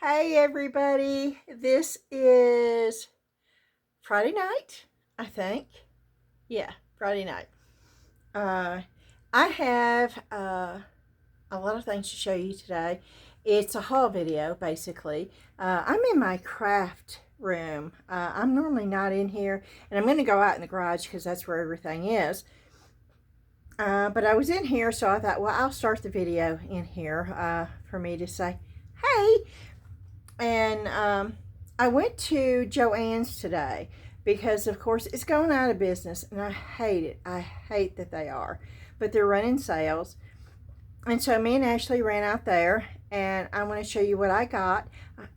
Hey everybody, this is Friday night, I think. Yeah, Friday night. I have a lot of things to show you today. It's a haul video, basically. I'm in my craft room. I'm normally not in here, and I'm going to go out in the garage because that's where everything is. But I was in here, so I thought, well, I'll start the video in here for me to say, hey. And I went to Joann's today because, of course, it's going out of business, and I hate it. I hate that they are. But they're running sales. And so me and Ashley ran out there, and I want to show you what I got.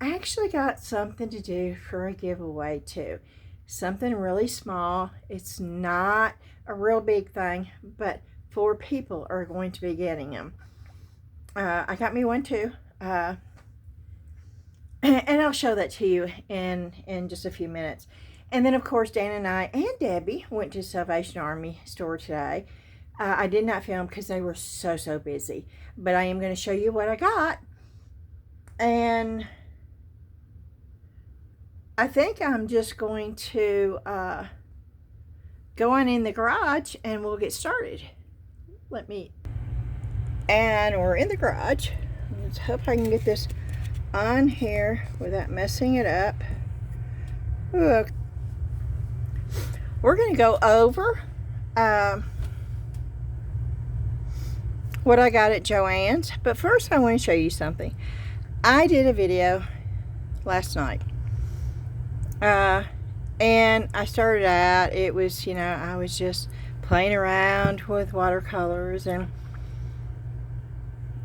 I actually got something to do for a giveaway, too. Something really small. It's not a real big thing, but 4 people are going to be getting them. I got me one, too. And I'll show that to you in just a few minutes. And then, of course, Dan and I and Debbie went to Salvation Army Store today. I did not film because they were so busy. But I am going to show you what I got. And I think I'm just going to go on in the garage and we'll get started. And we're in the garage. Let's hope I can get this on here without messing it up. Ooh. We're going to go over what I got at Joann's, but first I want to show you something. I did a video last night, and I started out, it was, I was just playing around with watercolors, and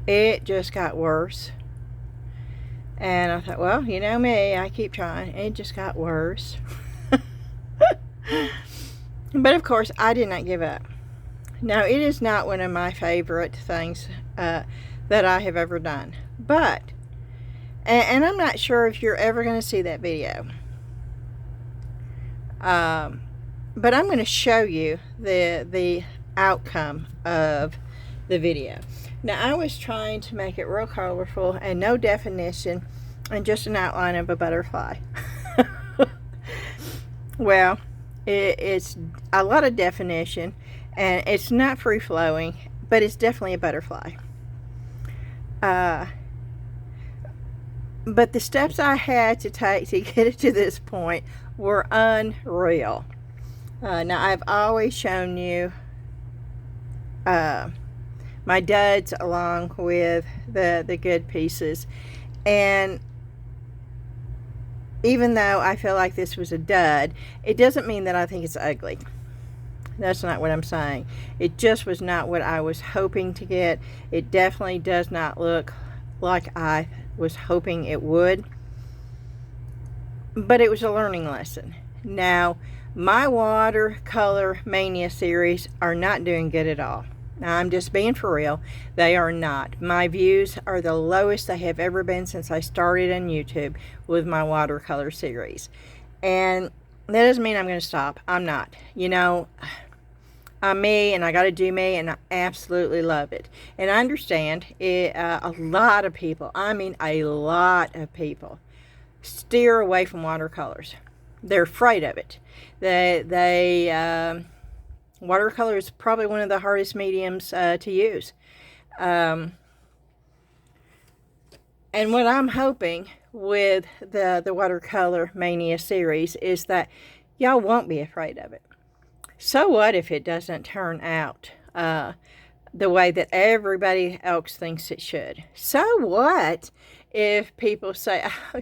it just got worse. And I thought, well, you know me, I keep trying. It just got worse. But of course, I did not give up. Now, it is not one of my favorite things that I have ever done. But, and I'm not sure if you're ever going to see that video. But I'm going to show you the outcome of the video. Now, I was trying to make it real colorful and no definition and just an outline of a butterfly. Well, it's a lot of definition, and it's not free-flowing, but it's definitely a butterfly. But the steps I had to take to get it to this point were unreal. Now, I've always shown you my duds along with the good pieces, and even though I feel like this was a dud, it doesn't mean that I think it's ugly. That's not what I'm saying. It just was not what I was hoping to get. It definitely does not look like I was hoping it would, but it was a learning lesson. Now, my watercolor mania series are not doing good at all. Now, I'm just being for real. They are not. My views are the lowest they have ever been since I started on YouTube with my watercolor series. And that doesn't mean I'm going to stop. I'm not. I'm me, and I got to do me, and I absolutely love it. And I understand it, a lot of people, I mean a lot of people, steer away from watercolors. They're afraid of it. Watercolor is probably one of the hardest mediums to use. And what I'm hoping with the Watercolor Mania series is that y'all won't be afraid of it. So what if it doesn't turn out the way that everybody else thinks it should? So what if people say, oh,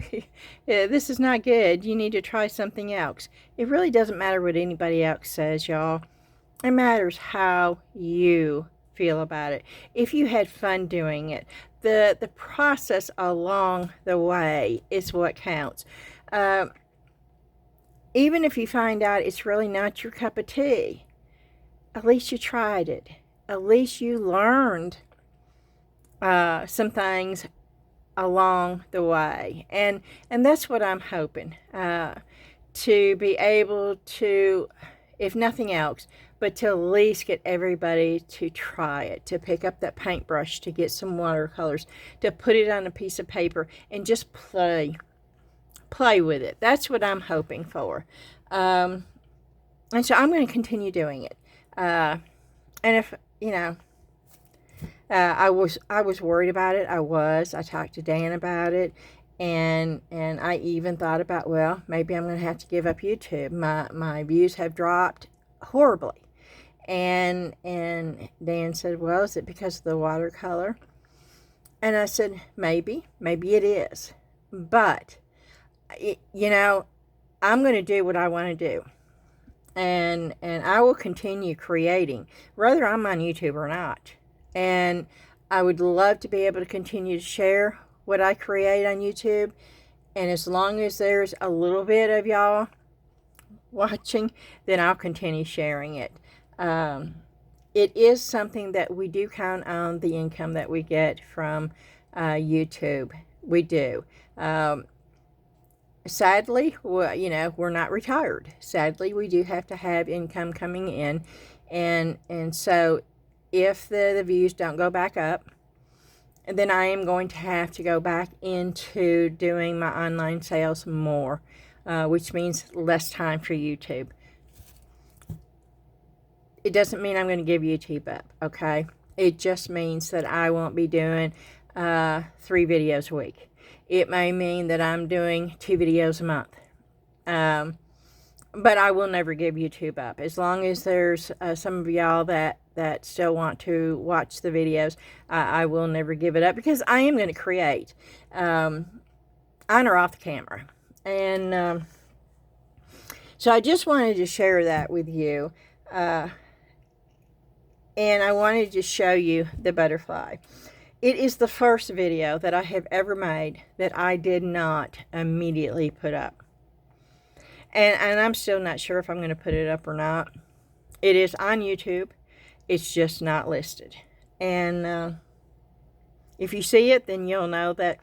yeah, this is not good, you need to try something else? It really doesn't matter what anybody else says, y'all. It matters how you feel about it. If you had fun doing it, the process along the way is what counts. Even if you find out it's really not your cup of tea, at least you tried it. At least you learned some things along the way. And that's what I'm hoping, to be able to, if nothing else, but to at least get everybody to try it, to pick up that paintbrush, to get some watercolors, to put it on a piece of paper and just play with it. That's what I'm hoping for. And so I'm going to continue doing it. And if, you know, I was worried about it. I talked to Dan about it, and I even thought about, well, maybe I'm going to have to give up YouTube. My views have dropped horribly. And Dan said, well, is it because of the watercolor? And I said, maybe it is. But, you know, I'm going to do what I want to do. And I will continue creating, whether I'm on YouTube or not. And I would love to be able to continue to share what I create on YouTube. And as long as there's a little bit of y'all watching, then I'll continue sharing it. It is something that we do count on, the income that we get from YouTube. We do. Sadly, you know, we're not retired. Sadly, we do have to have income coming in. And so if the views don't go back up, then I am going to have to go back into doing my online sales more, which means less time for YouTube. It doesn't mean I'm going to give YouTube up, okay? It just means that I won't be doing 3 videos a week. It may mean that I'm doing 2 videos a month. But I will never give YouTube up. As long as there's some of y'all that still want to watch the videos, I will never give it up, because I am going to create on or off the camera. And so I just wanted to share that with you. And I wanted to show you the butterfly. It is the first video that I have ever made that I did not immediately put up. And I'm still not sure if I'm going to put it up or not. It is on YouTube. It's just not listed. And if you see it, then you'll know that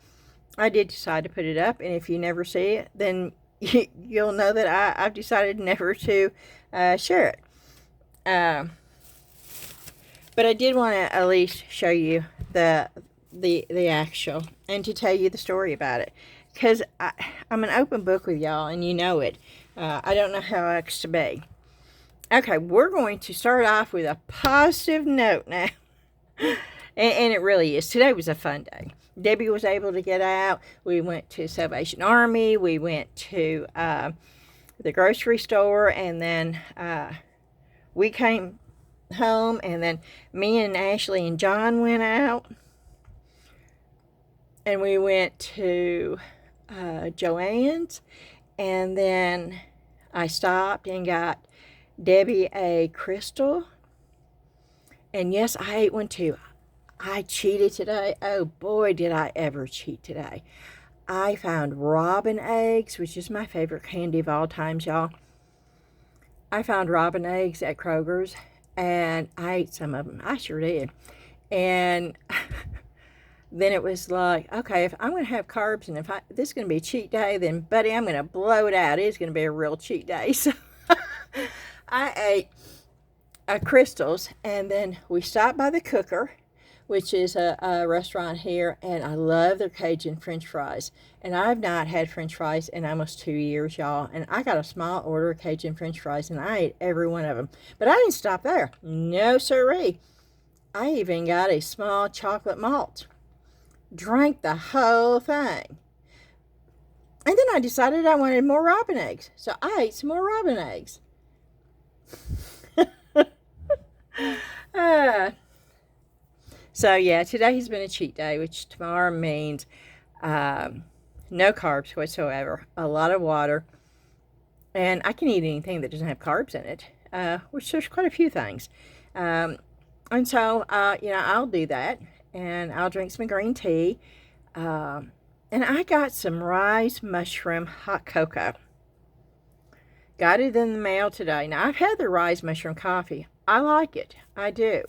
I did decide to put it up. And if you never see it, then you'll know that I've decided never to share it. But I did want to at least show you the actual, and to tell you the story about it. Because I'm an open book with y'all, and you know it. I don't know how else to be. Okay, we're going to start off with a positive note now. and it really is. Today was a fun day. Debbie was able to get out. We went to Salvation Army. We went to the grocery store, and then we came home, and then me and Ashley and John went out. And we went to Joann's, and then I stopped and got Debbie a crystal. And yes, I ate one too. I cheated today. Oh boy, did I ever cheat today. I found robin eggs, which is my favorite candy of all times, y'all. I found robin eggs at Kroger's, and I ate some of them. I sure did. And then it was like, okay, if I'm going to have carbs, and if this is going to be a cheat day, then, buddy, I'm going to blow it out. It's going to be a real cheat day. So I ate crystals, and then we stopped by the Cooker, which is a restaurant here, and I love their Cajun French fries. And I've not had French fries in almost 2 years, y'all. And I got a small order of Cajun French fries, and I ate every one of them. But I didn't stop there. No siree. I even got a small chocolate malt. Drank the whole thing. And then I decided I wanted more robin eggs. So I ate some more robin eggs. So yeah, today has been a cheat day, which tomorrow means no carbs whatsoever. A lot of water. And I can eat anything that doesn't have carbs in it, which there's quite a few things. And so, you know, I'll do that. And I'll drink some green tea. And I got some rice mushroom hot cocoa. Got it in the mail today. Now, I've had the rice mushroom coffee. I like it. I do.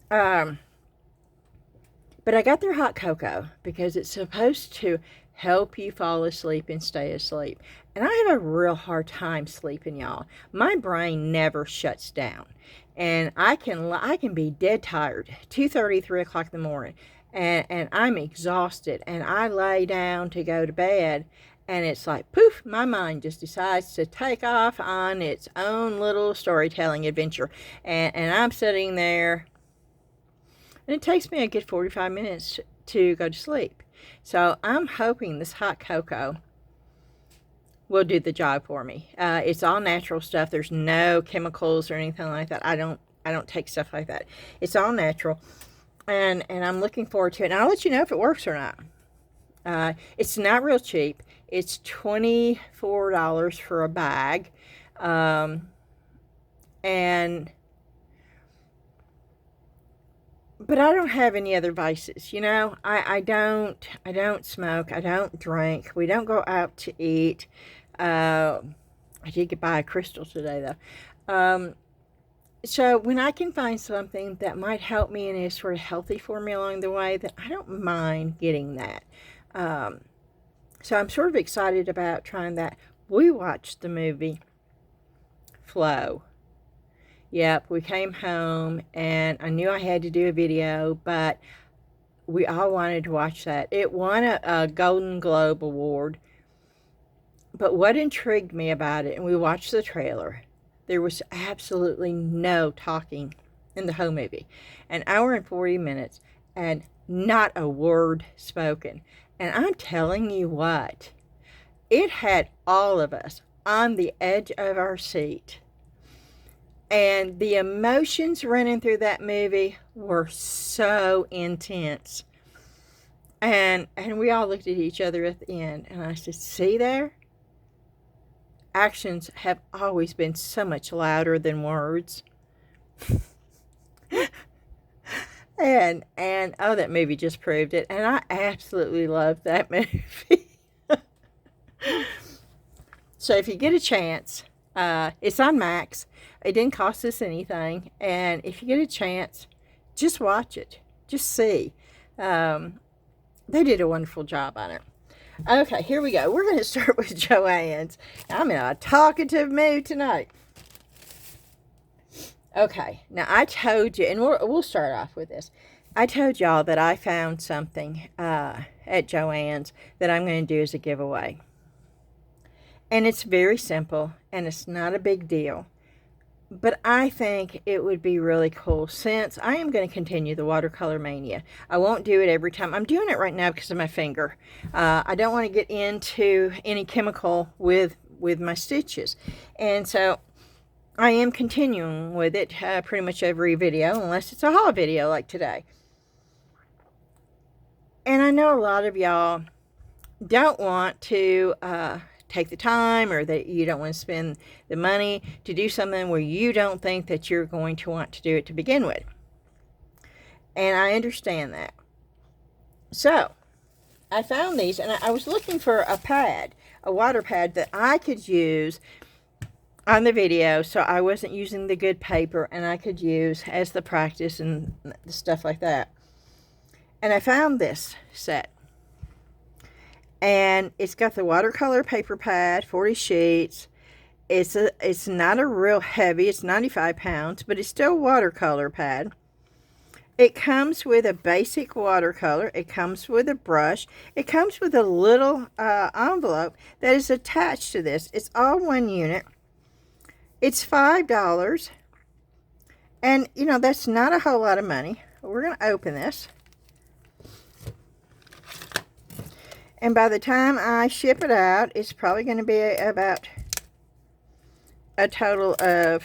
But I got their hot cocoa because it's supposed to help you fall asleep and stay asleep. And I have a real hard time sleeping, y'all. My brain never shuts down. And I can be dead tired, 2:30, 3 o'clock in the morning, and I'm exhausted, and I lay down to go to bed, and it's like, poof, my mind just decides to take off on its own little storytelling adventure. And I'm sitting there, and it takes me a good 45 minutes to go to sleep. So I'm hoping this hot cocoa will do the job for me. It's all natural stuff. There's no chemicals or anything like that. I don't take stuff like that. It's all natural, and I'm looking forward to it. And I'll let you know if it works or not. It's not real cheap. It's $24 for a bag, but I don't have any other vices, you know. I don't smoke. I don't drink. We don't go out to eat. I did buy a crystal today, though. So when I can find something that might help me and is sort of healthy for me along the way, then I don't mind getting that. So I'm sort of excited about trying that. We watched the movie Flow. Yep, we came home, and I knew I had to do a video, but we all wanted to watch that. It won a Golden Globe Award. But what intrigued me about it, and we watched the trailer, there was absolutely no talking in the whole movie. An hour and 40 minutes, and not a word spoken. And I'm telling you what, it had all of us on the edge of our seat. And the emotions running through that movie were so intense. And we all looked at each other at the end, and I said, see there? Actions have always been so much louder than words. and oh, that movie just proved it. And I absolutely loved that movie. So if you get a chance, it's on Max. It didn't cost us anything. And if you get a chance, just watch it. Just see. They did a wonderful job on it. Okay, here we go. We're going to start with Joann's. I'm in a talkative mood tonight. Okay, now I told you, and we'll start off with this. I told y'all that I found something at Joann's that I'm going to do as a giveaway. And it's very simple, and it's not a big deal. But I think it would be really cool, since I am going to continue the watercolor mania. I won't do it every time. I'm doing it right now because of my finger. I don't want to get into any chemical with my stitches. And so I am continuing with it pretty much every video, unless it's a haul video like today. And I know a lot of y'all don't want to take the time, or that you don't want to spend the money to do something where you don't think that you're going to want to do it to begin with. And I understand that. So I found these, and I was looking for a pad, a water pad that I could use on the video, so I wasn't using the good paper, and I could use as the practice and stuff like that. And I found this set. And it's got the watercolor paper pad, 40 sheets. It's not a real heavy, it's 95 pounds, but it's still a watercolor pad. It comes with a basic watercolor. It comes with a brush. It comes with a little envelope that is attached to this. It's all one unit. It's $5. And, you know, that's not a whole lot of money. We're going to open this. And by the time I ship it out, it's probably going to be about a total of,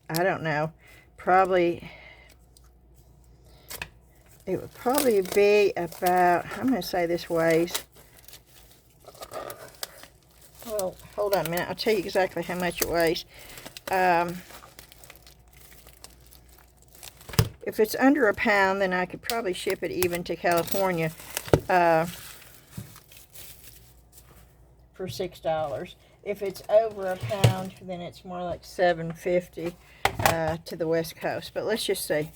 I don't know, it would probably be about, I'm going to say this weighs, well, hold on a minute, I'll tell you exactly how much it weighs. If it's under a pound, then I could probably ship it even to California. For $6. If it's over a pound, then it's more like $7.50 to the West Coast. But let's just see.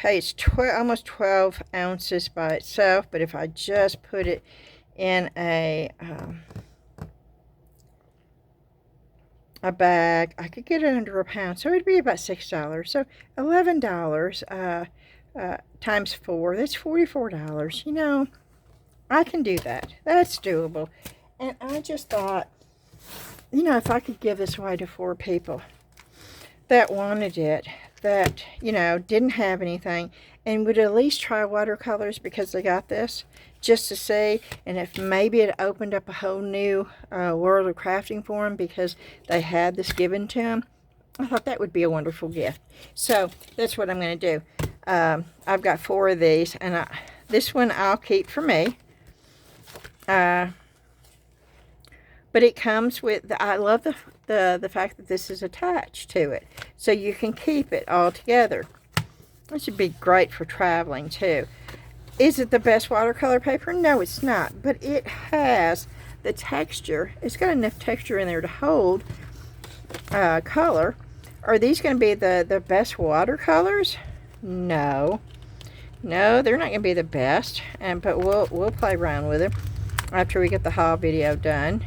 Hey, it's almost 12 ounces by itself, but if I just put it in a bag, I could get it under a pound, so it'd be about $6. So $11 times 4, that's $44. You know, I can do that. That's doable. And I just thought, you know, if I could give this away to 4 people that wanted it, that, you know, didn't have anything, and would at least try watercolors because they got this, just to see, and if maybe it opened up a whole new world of crafting for them because they had this given to them, I thought that would be a wonderful gift. So that's what I'm going to do. I've got 4 of these, and this one I'll keep for me. But it comes with, I love the fact that this is attached to it. So you can keep it all together. This would be great for traveling too. Is it the best watercolor paper? No, it's not. But it has the texture. It's got enough texture in there to hold color. Are these going to be the best watercolors? No. No, they're not going to be the best. But we'll play around with them after we get the haul video done.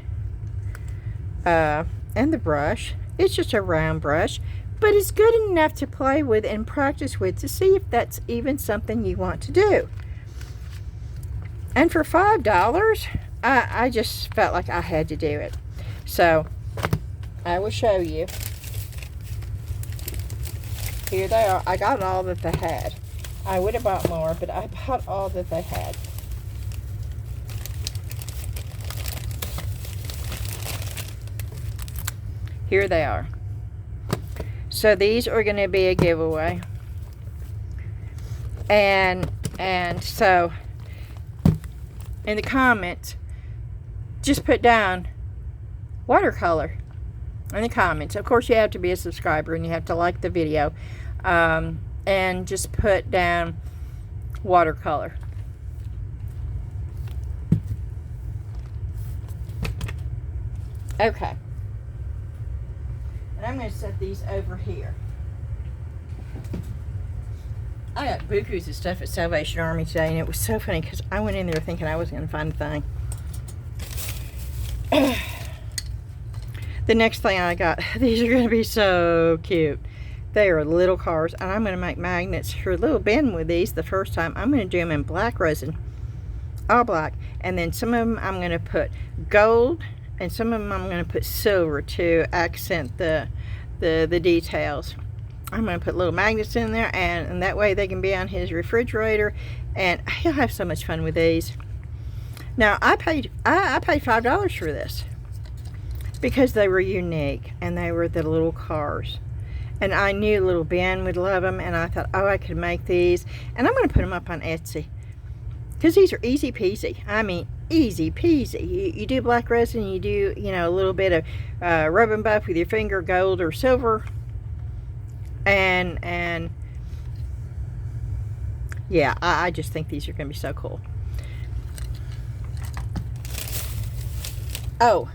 And the brush, it's just a round brush, but it's good enough to play with and practice with to see if that's even something you want to do. And for $5, I just felt like I had to do it. So I will show you. Here they are. I got all that they had. I would have bought more, but I bought all that they had. Here they are. So these are going to be a giveaway. And so in the comments, just put down watercolor in the comments. Of course, you have to be a subscriber and you have to like the video. And just put down watercolor. Okay. I'm going to set these over here. I got bukus of stuff at Salvation Army today, and it was so funny because I went in there thinking I wasn't going to find a thing. The next thing I got, these are going to be so cute. They are little cars, and I'm going to make magnets for a little bin with these the first time. I'm going to do them in black resin, all black, and then some of them I'm going to put gold, and some of them I'm going to put silver to accent the details. I'm going to put little magnets in there, and that way they can be on his refrigerator, and he'll have so much fun with these. Now I paid $5 for this because they were unique and they were the little cars, and I knew little Ben would love them, and I thought, oh, I could make these, and I'm going to put them up on Etsy because these are easy peasy. I mean, easy peasy. You do black resin, you do, you know, a little bit of rub and buff with your finger, gold or silver, and yeah, I just think these are going to be so cool. Oh,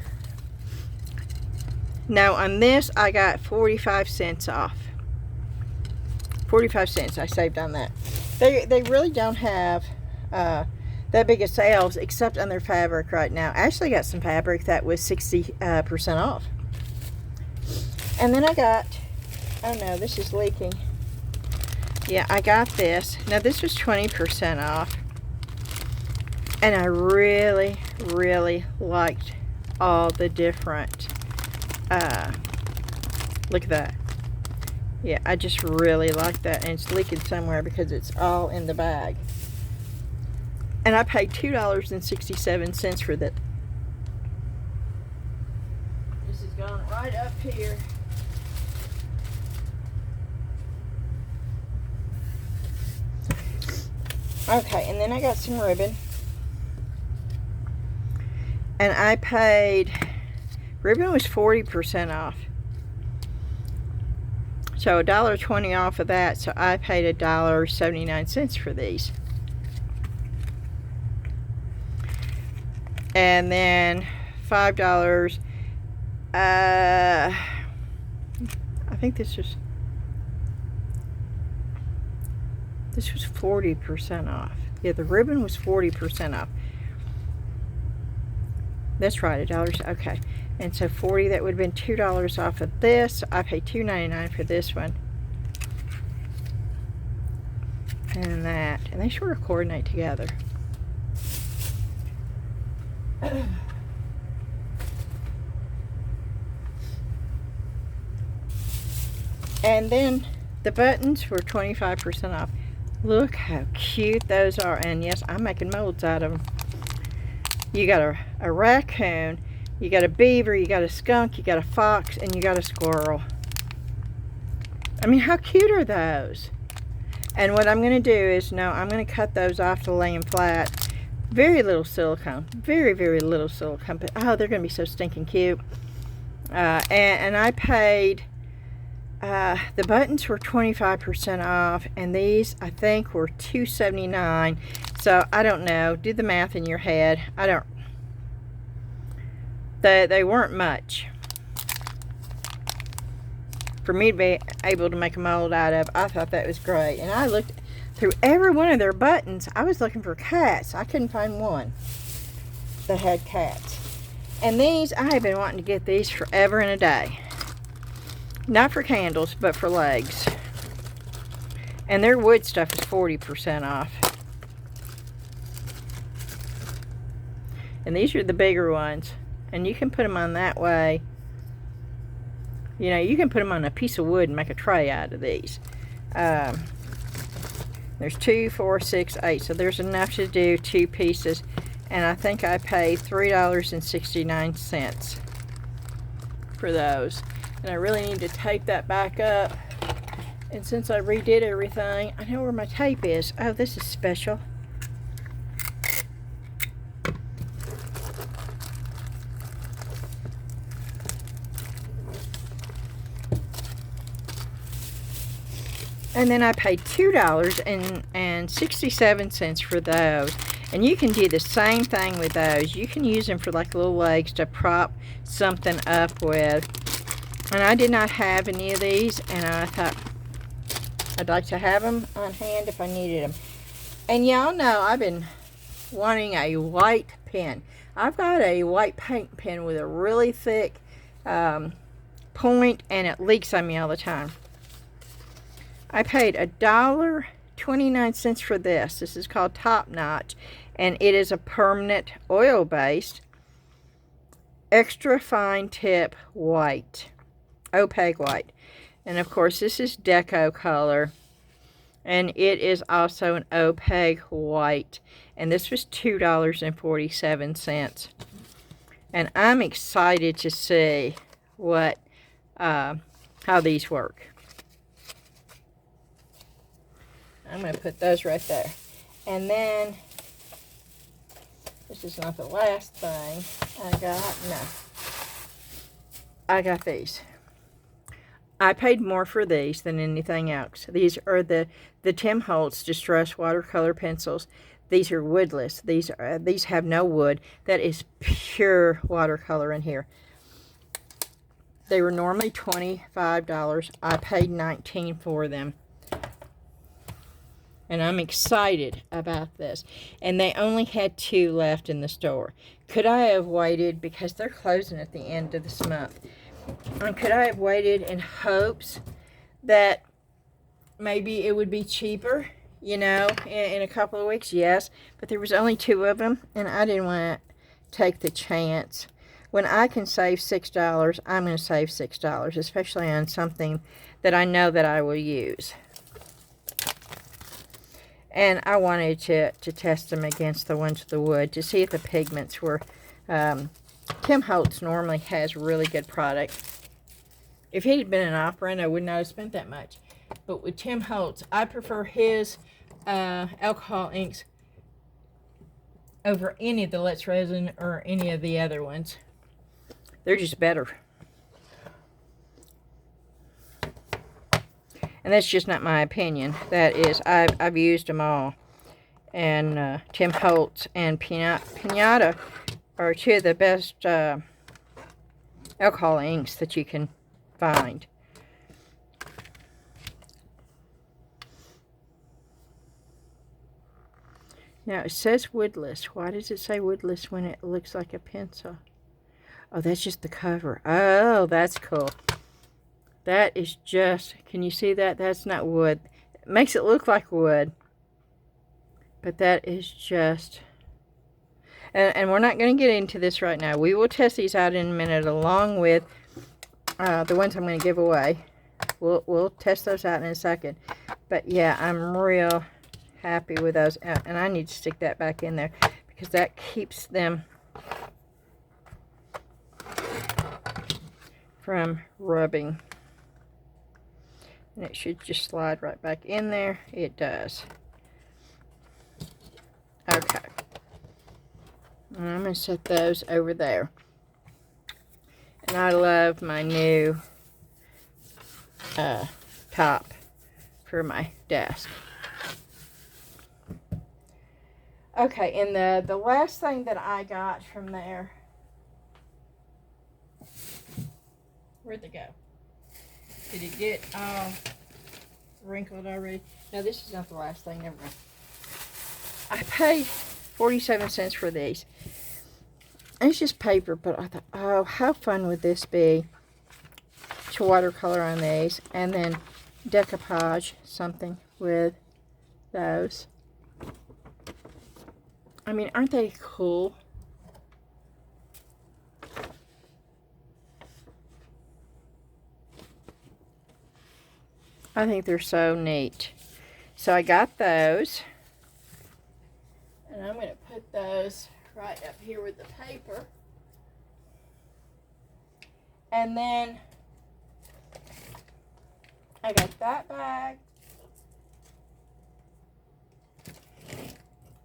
now on this I got 45 cents off. 45 cents I saved on that. They really don't have that big of sales except on their fabric right now. I actually got some fabric that was 60% off. And then I got, oh no, this is leaking. Yeah, I got this. Now this was 20% off. And I really, really liked all the different, look at that. Yeah, I just really like that. And it's leaking somewhere because it's all in the bag. And I paid $2.67 for that. This is going right up here. Okay, and then I got some ribbon. And I paid, ribbon was 40% off. So $1.20 off of that. So I paid $1.79 for these. And then $5. I think this This was 40% off. Yeah, the ribbon was 40% off. That's right, $1. Okay. And so 40, that would have been $2 off of this. I paid $2.99 for this one. And that. And they sort of coordinate together. And then the buttons were 25% off. Look how cute those are. And yes, I'm making molds out of them. You got a raccoon, you got a beaver, you got a skunk, you got a fox, and you got a squirrel. I mean, how cute are those? And what I'm going to do is, no, I'm going to cut those off to lay them flat. Very little silicone. Very, very little silicone. But, oh, they're going to be so stinking cute. And I paid, the buttons were 25% off. And these, I think, were $2.79. So, I don't know. Do the math in your head. I don't. They weren't much for me to be able to make a mold out of. I thought that was great. And I looked through every one of their buttons. I was looking for cats. I couldn't find one that had cats. And these, I have been wanting to get these forever and a day. Not for candles, but for legs. And their wood stuff is 40% off. And these are the bigger ones. And you can put them on that way. You know, you can put them on a piece of wood and make a tray out of these. There's 2, 4, 6, 8. So there's enough to do 2 pieces. And I think I paid $3.69 for those. And I really need to tape that back up. And since I redid everything, I know where my tape is. Oh, this is special. And then I paid $2.67 for those. And you can do the same thing with those. You can use them for like little legs to prop something up with. And I did not have any of these. And I thought I'd like to have them on hand if I needed them. And y'all know I've been wanting a white pen. I've got a white paint pen with a really thick point. And it leaks on me all the time. I paid $1.29 for this. This is called Top Notch, and it is a permanent oil-based, extra fine tip white, opaque white. And of course, this is Deco Color, and it is also an opaque white. And this was $2.47. And I'm excited to see what how these work. I'm going to put those right there. And then, this is not the last thing I got. No. I got these. I paid more for these than anything else. These are the Tim Holtz Distress Watercolor Pencils. These are woodless. These have no wood. That is pure watercolor in here. They were normally $25. I paid $19 for them. And I'm excited about this. And they only had 2 left in the store. Could I have waited, because they're closing at the end of this month. And could I have waited in hopes that maybe it would be cheaper, you know, in a couple of weeks? Yes. But there was only 2 of them, and I didn't want to take the chance. When I can save $6, I'm going to save $6, especially on something that I know that I will use. And I wanted to test them against the ones with the wood to see if the pigments were... Tim Holtz normally has really good product. If he had been an operant, I would not have spent that much. But with Tim Holtz, I prefer his alcohol inks over any of the Let's Resin or any of the other ones. They're just better. And that's just not my opinion. That is, I've used them all. And Tim Holtz and Pinata are 2 of the best alcohol inks that you can find. Now it says woodless. Why does it say woodless when it looks like a pencil? Oh, that's just the cover. Oh, that's cool. That is just, can you see that? That's not wood. It makes it look like wood. But that is just, and we're not going to get into this right now. We will test these out in a minute along with the ones I'm going to give away. We'll test those out in a second. But yeah, I'm real happy with those. And I need to stick that back in there because that keeps them from rubbing. And it should just slide right back in there. It does. Okay. And I'm going to set those over there. And I love my new top for my desk. Okay, and the last thing that I got from there, where'd it go? Did it get all wrinkled already? No, this is not the last thing, never mind. I paid 47 cents for these. And it's just paper, but I thought, oh, how fun would this be to watercolor on these and then decoupage something with those. I mean, aren't they cool? I think they're so neat. So I got those. And I'm going to put those right up here with the paper. And then I got that bag.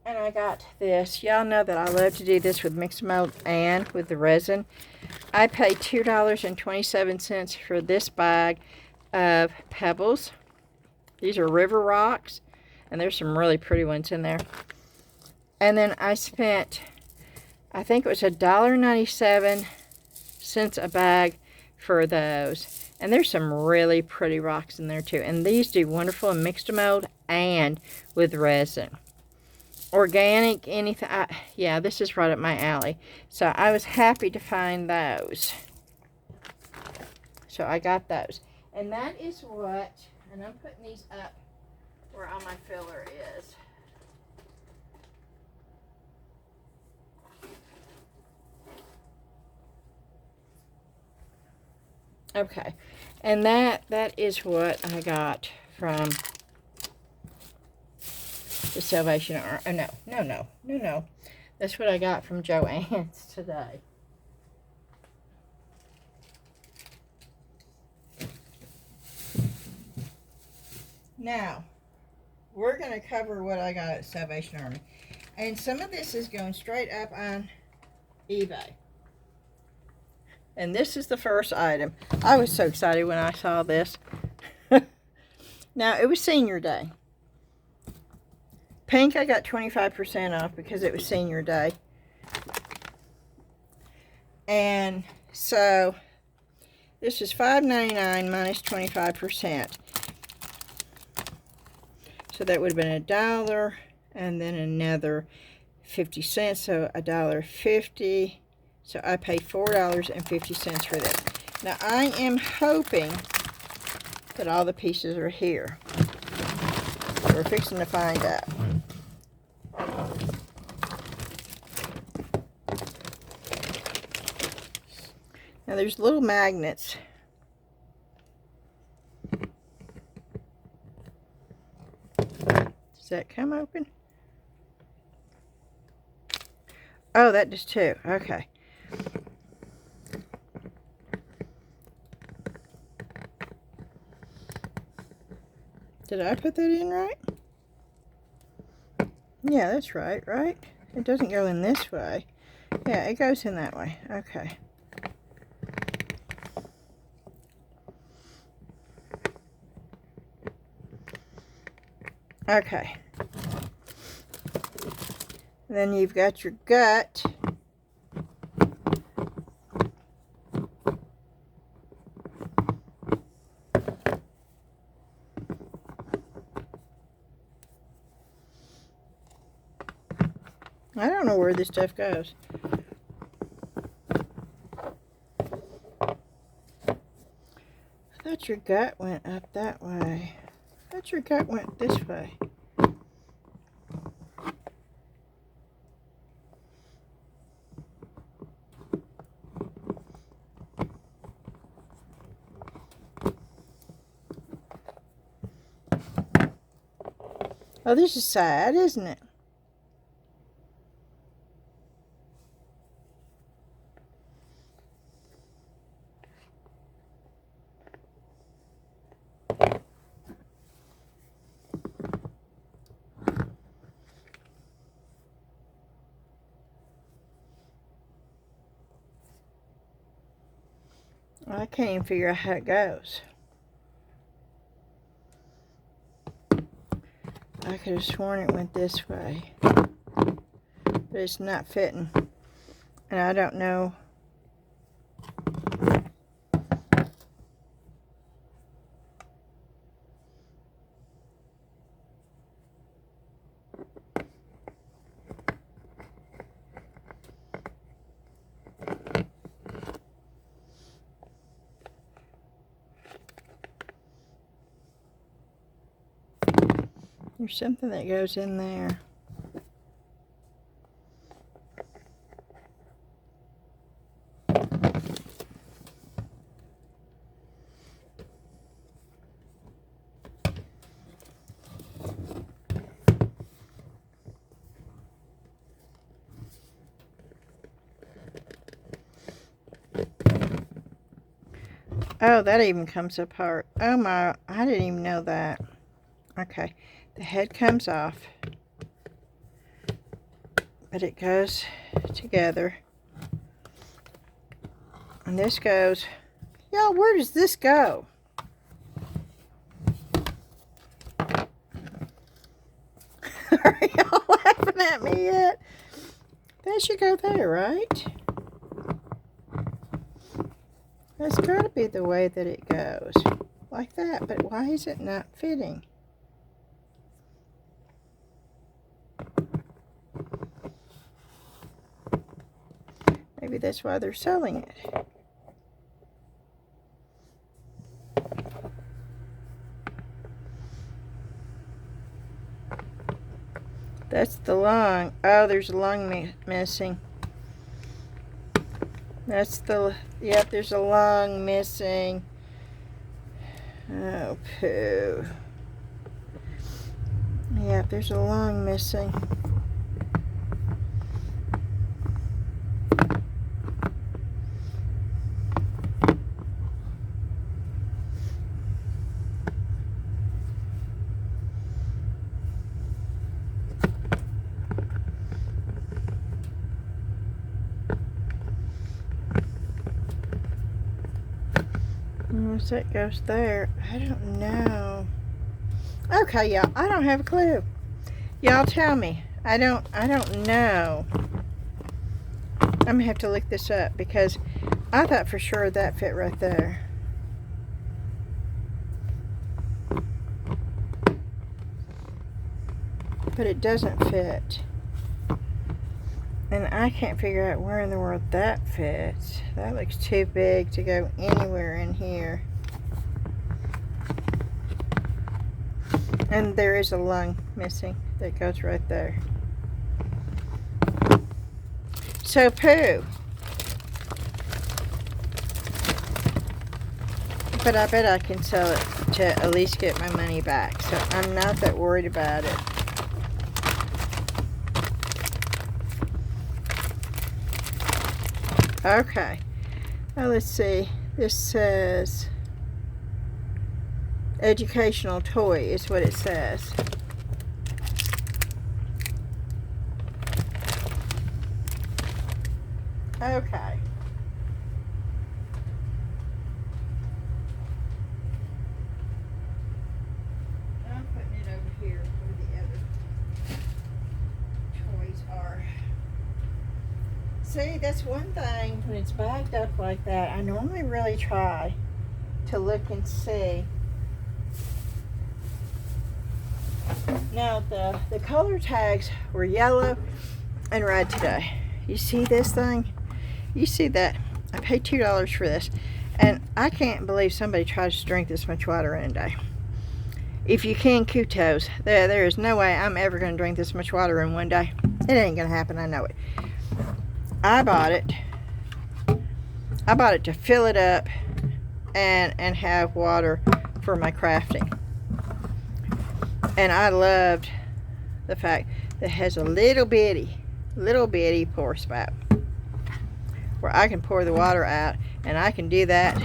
And I got this. Y'all know that I love to do this with mixed mold and with the resin. I paid $2.27 for this bag of pebbles. These are river rocks. And there's some really pretty ones in there. And then I spent, I think it was $1.97 a bag for those. And there's some really pretty rocks in there too. And these do wonderful in mixed mold and with resin. Organic, anything. Yeah, this is right up my alley. So I was happy to find those. So I got those. And that is what, and I'm putting these up where all my filler is. Okay, and that is what I got from the Salvation Army. No. That's what I got from Joann's today. Now, we're going to cover what I got at Salvation Army. And some of this is going straight up on eBay. And this is the first item. I was so excited when I saw this. Now, it was senior day. Pink, I got 25% off because it was senior day. And so, this is $5.99 minus 25%. So that would have been $1 and then another 50 cents, so $1.50. So I paid $4.50 for this. Now I am hoping that all the pieces are here. We're fixing to find out. Now there's little magnets. Does that come open? Oh, that does too. Okay. Did I put that in right? Yeah, that's right, right? It doesn't go in this way. Yeah, it goes in that way. Okay. Okay. Then you've got your gut. I don't know where this stuff goes. I thought your gut went up that way. I thought your gut went this way. Oh, this is sad, isn't it? I can't even figure out how it goes. I could have sworn it went this way, but it's not fitting, and I don't know. There's something that goes in there. Oh, that even comes apart. Oh my, I didn't even know that. Okay, the head comes off, but it goes together. And this goes, y'all, where does this go? Are y'all laughing at me yet? That should go there, right? That's got to be the way that it goes. Like that, but why is it not fitting? Maybe that's why they're selling it. That's the lung. Oh, there's a lung missing. That's the, yep, there's a lung missing. Oh, poo. Yep, there's a lung missing. Unless that goes there. I don't know. Okay, y'all. I don't have a clue. Y'all tell me. I don't know. I'm going to have to look this up because I thought for sure that fit right there. But it doesn't fit. And I can't figure out where in the world that fits. That looks too big to go anywhere in here. And there is a lung missing that goes right there. So poo. But I bet I can sell it to at least get my money back. So I'm not that worried about it. Okay, now let's see. This says educational toy is what it says. Okay. I'm putting it over here where the other toys are. See, that's one thing when it's bagged up like that. I normally really try to look and see. Now the color tags were yellow and ride today. You see this thing? You see that? I paid $2 for this. And I can't believe somebody tries to drink this much water in a day. If you can kudos, there is no way I'm ever going to drink this much water in one day. It ain't going to happen, I know it. I bought it to fill it up and have water for my crafting. And I loved the fact that it has a little bitty pour spout where I can pour the water out, and I can do that,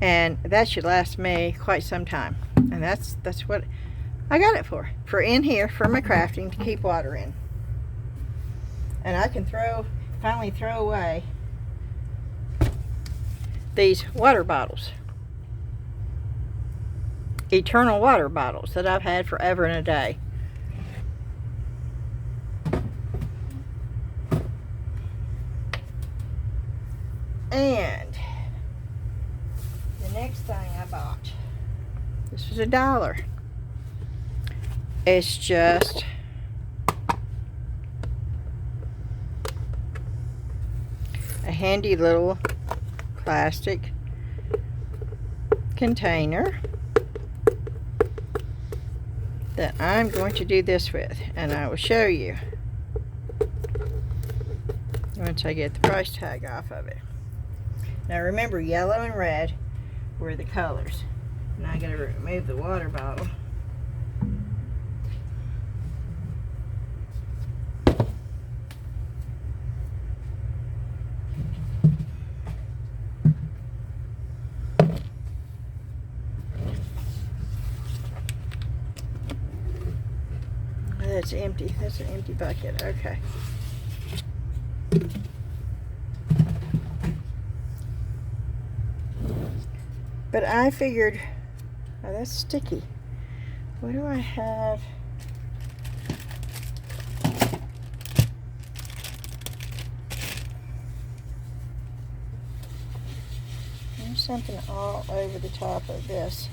and that should last me quite some time. And that's what I got it for in here, for my crafting, to keep water in. And I can finally throw away these water bottles, eternal water bottles that I've had forever and a day. And the next thing I bought, this was $1. It's just a handy little plastic container that I'm going to do this with, and I will show you once I get the price tag off of it. Now remember, yellow and red were the colors. Now I gotta remove the water bottle. That's empty. That's an empty bucket. Okay. But I figured, oh, that's sticky. What do I have? There's something all over the top of this.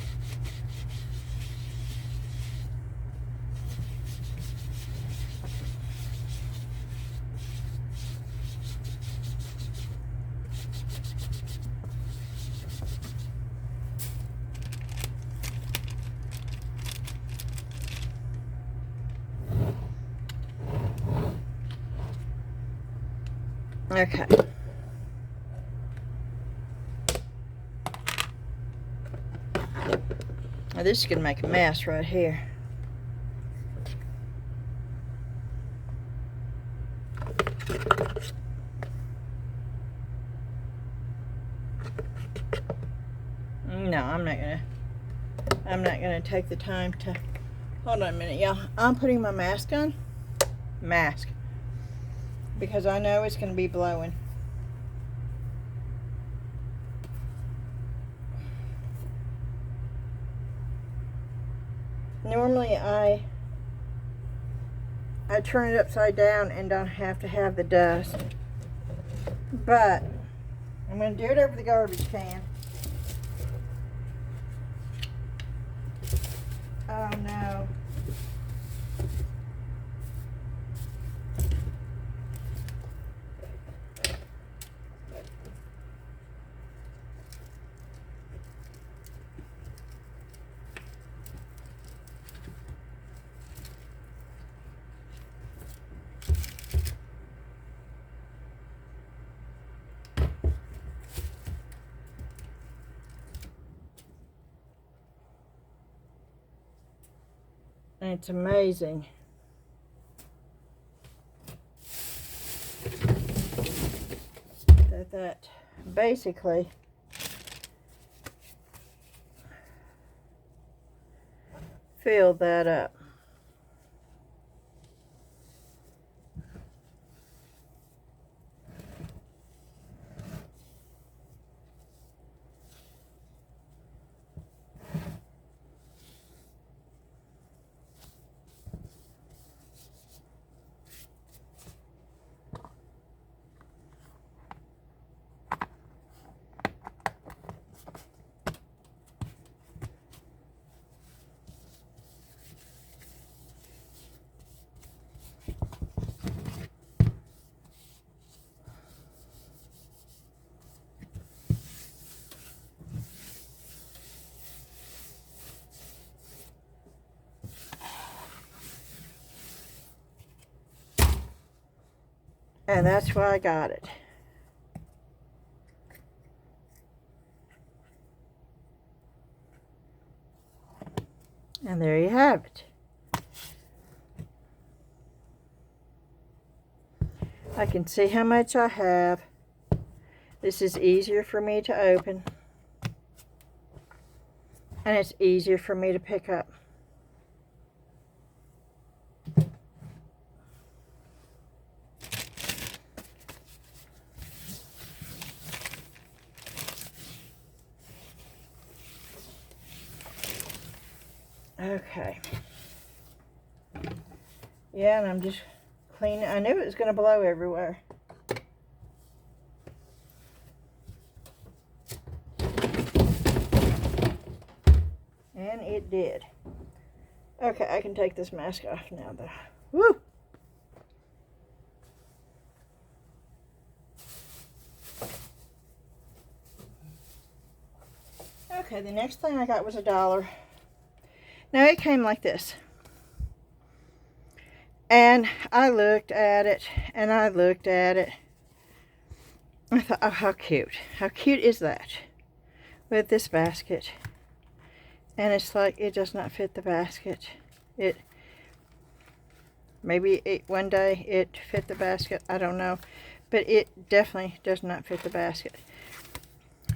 Okay. Now this is going to make a mess right here. No, I'm not gonna take the time to, hold on a minute, y'all. I'm putting my mask on. Mask. Because I know it's going to be blowing. Normally I turn it upside down and don't have to have the dust. But I'm going to do it over the garbage can. Oh no. And it's amazing that basically filled that up. And that's why I got it. And there you have it. I can see how much I have. This is easier for me to open. And it's easier for me to pick up. Okay. Yeah, and I'm just cleaning. I knew it was going to blow everywhere. And it did. Okay, I can take this mask off now, though. Woo! Okay, the next thing I got was $1. Now, it came like this. And I looked at it, and I looked at it. I thought, oh, how cute. How cute is that? With this basket. And it's like, it does not fit the basket. Maybe one day it fit the basket. I don't know. But it definitely does not fit the basket.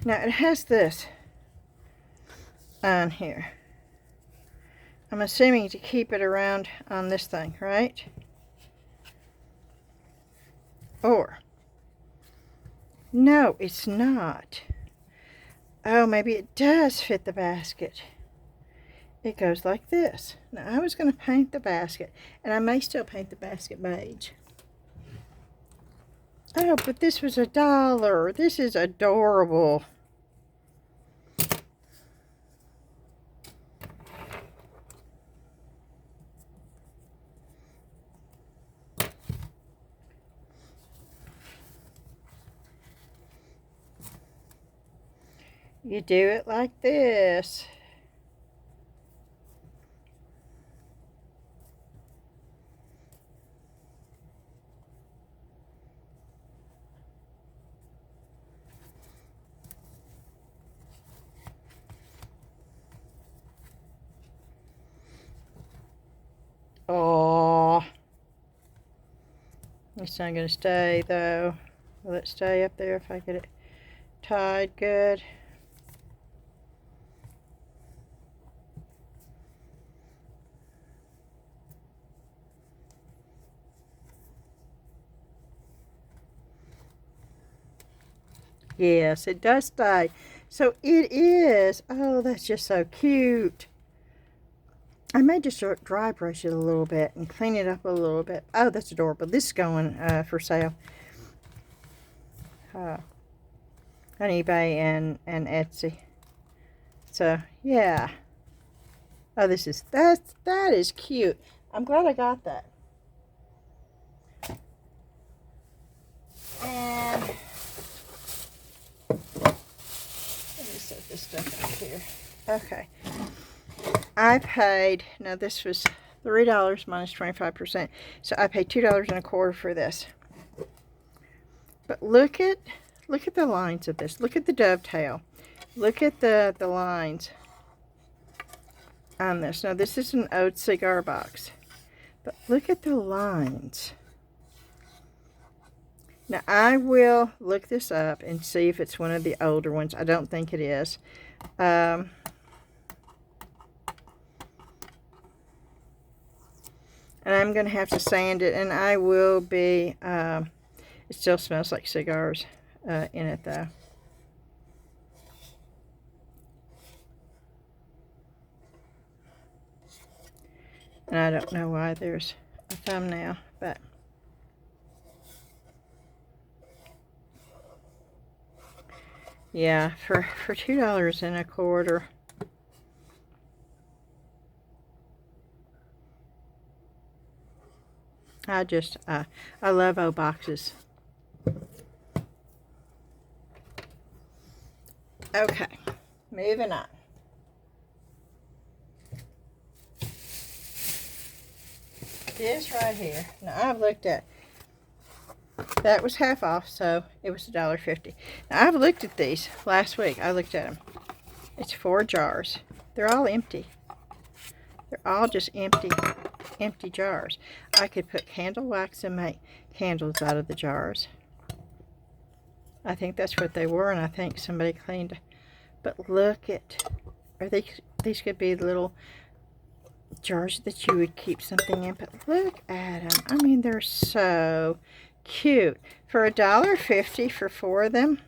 Now, it has this on here. I'm assuming to keep it around on this thing, right? Or, no, it's not. Oh, maybe it does fit the basket. It goes like this. Now, I was going to paint the basket, and I may still paint the basket beige. Oh, but this was $1. This is adorable. You do it like this. Oh, it's not going to stay though. Will it stay up there if I get it tied good? Yes, it does stay. So it is. Oh, that's just so cute. I may just dry brush it a little bit and clean it up a little bit. Oh, that's adorable. This is going for sale on eBay and Etsy. So, yeah. Oh, that is cute. I'm glad I got that. And let me set this stuff up here. Okay. I paid, now this was $3 minus 25%. So I paid $2.25 for this. But look at the lines of this. Look at the dovetail. Look at the lines on this. Now this is an old cigar box. But look at the lines. Now I will look this up and see if it's one of the older ones. I don't think it is. And I'm going to have to sand it, and I will be, it still smells like cigars in it, though. And I don't know why there's a thumbnail, but yeah, for $2.25. I love old boxes. Okay, moving on. This right here. Now I've looked at That was half off, so it was $1.50. Now, I've looked at these last week. I looked at them. It's 4 jars. They're all empty. They're all just empty jars. I could put candle wax and make candles out of the jars. I think that's what they were, and I think somebody cleaned. But look at, these could be little jars that you would keep something in, but look at them. I mean, they're so cute. For $1.50 for 4 of them.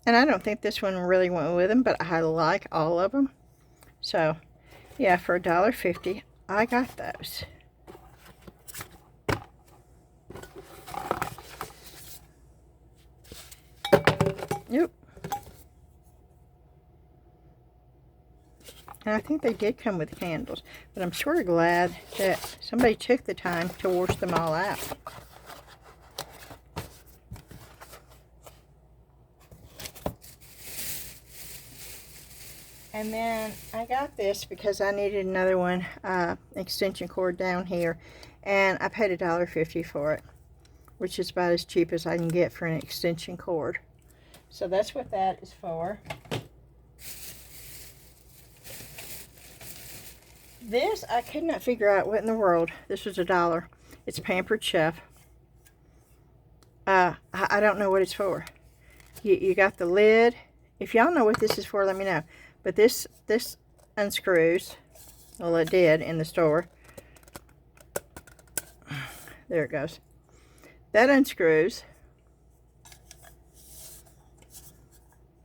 And I don't think this one really went with them, but I like all of them. So, yeah, for $1.50, I got those. Yep. And I think they did come with candles, but I'm sort of glad that somebody took the time to wash them all out. And then I got this because I needed another one, extension cord down here, and I paid $1.50 for it, which is about as cheap as I can get for an extension cord. So that's what that is for. This, I could not figure out what in the world. This was $1. It's Pampered Chef. I don't know what it's for. You got the lid. If y'all know what this is for, let me know. But this unscrews. Well, it did in the store. There it goes. That unscrews.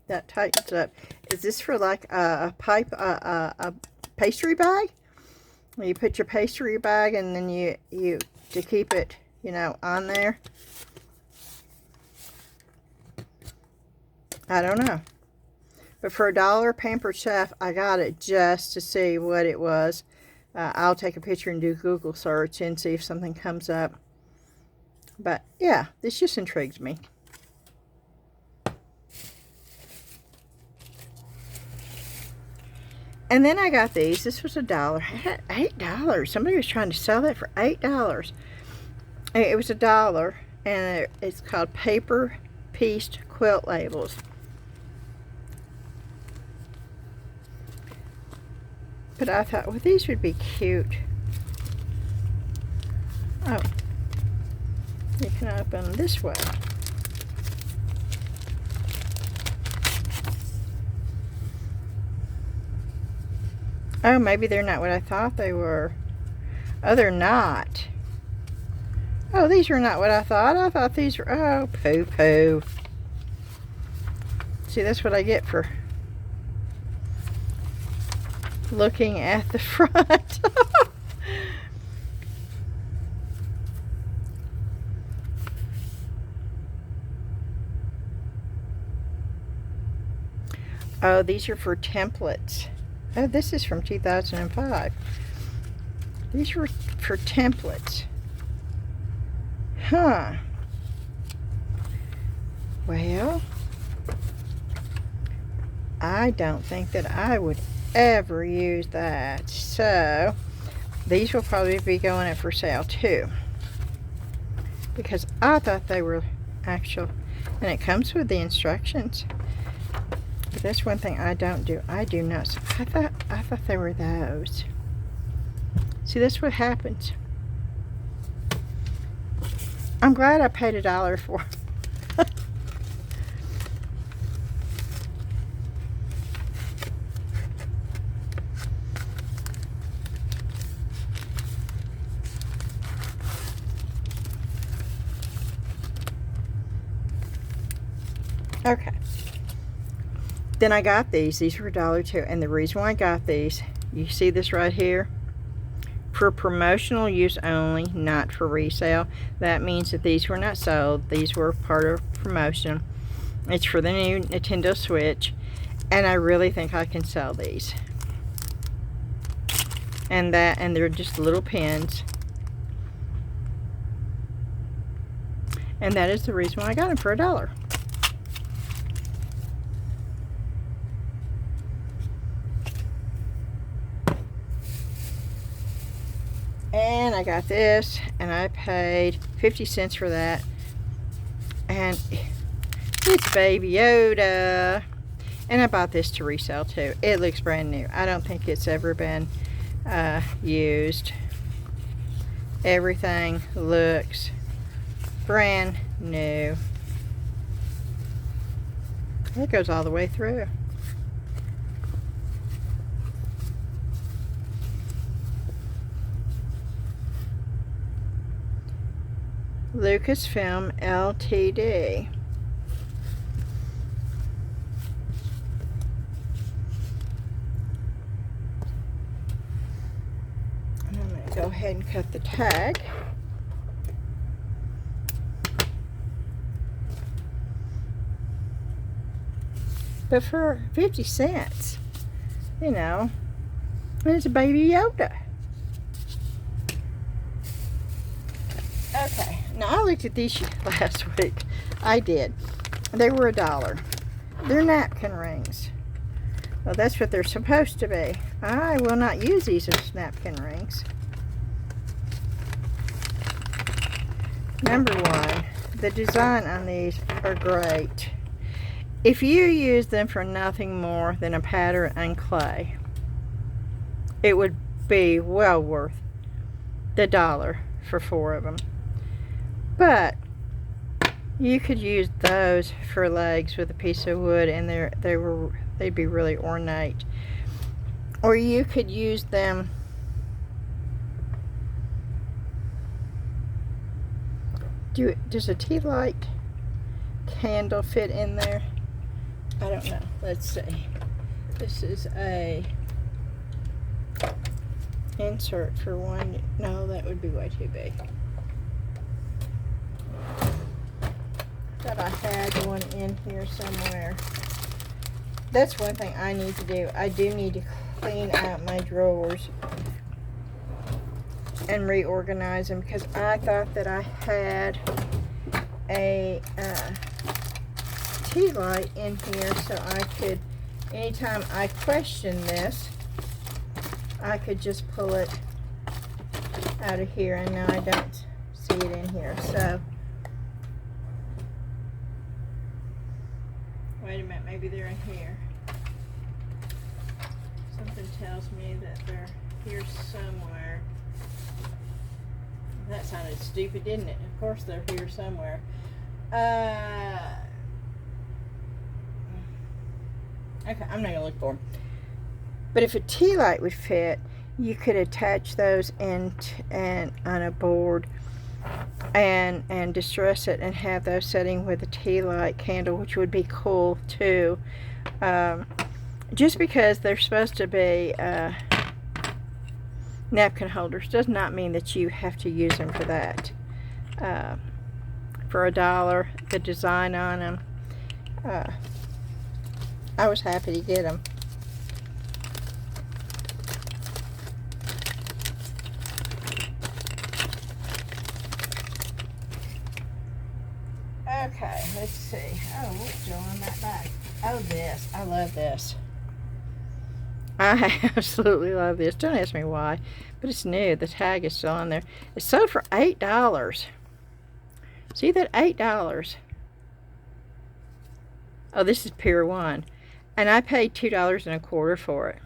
That tightens up. Is this for like a pastry bag? You put your pastry bag and then you to keep it, you know, on there. I don't know. But for $1, Pampered Chef, I got it just to see what it was. I'll take a picture and do Google search and see if something comes up. But yeah, this just intrigues me. And then I got these. This was $1. $8. Somebody was trying to sell that for $8. It was $1, and it's called Paper Pieced Quilt Labels. But I thought, well, these would be cute. Oh, you can open them this way. Oh, maybe they're not what I thought they were. Oh, they're not. Oh, these are not what I thought. I thought these were... Oh, poo-poo. See, that's what I get for looking at the front. Oh, these are for templates. Oh, this is from 2005. These were for templates. Huh. Well, I don't think that I would ever use that. So, these will probably be going up for sale too. Because I thought they were actual. And it comes with the instructions. But that's one thing I don't do. I do not. I thought they were those. See, that's what happens. I'm glad I paid $1 for them. Okay. Then I got these. These were $1 too. And the reason why I got these, you see this right here? For promotional use only, not for resale. That means that these were not sold. These were part of promotion. It's for the new Nintendo Switch. And I really think I can sell these. And they're just little pins. And that is the reason why I got them for $1. And I got this, and I paid 50 cents for that. And it's Baby Yoda. And I bought this to resell too. It looks brand new. I don't think it's ever been used. Everything looks brand new. It goes all the way through. Lucasfilm Ltd. And I'm going to go ahead and cut the tag. But for 50 cents, you know, it's a Baby Yoda. Okay, now I looked at these last week. I did. They were $1. They're napkin rings. Well, that's what they're supposed to be. I will not use these as napkin rings. Number one, the design on these are great. If you use them for nothing more than a pattern and clay, it would be well worth the $1 for 4 of them. But you could use those for legs with a piece of wood, and they'd be really ornate. Or you could use them does a tea light candle fit in there? I don't know. Let's see. This is a insert for one. No, that would be way too big. Thought I had one in here somewhere. That's one thing I need to do. I do need to clean out my drawers and reorganize them, because I thought that I had a tea light in here, so I could, anytime I question this, I could just pull it out of here, and now I don't see it in here. So wait a minute, maybe they're in here. Something tells me that they're here somewhere. That sounded stupid, didn't it? Of course they're here somewhere. Okay, I'm not gonna look for them. But if a tea light would fit, you could attach those and on a board and distress it and have those setting with a tea light candle, which would be cool too. Just because they're supposed to be napkin holders does not mean that you have to use them for that. For $1, the design on them, I was happy to get them. Okay, let's see. Oh, what's on that bag? Oh, this. I love this. I absolutely love this. Don't ask me why, but it's new. The tag is still on there. It's sold for $8. See that? $8. Oh, this is Pier 1. And I paid $2.25 for it.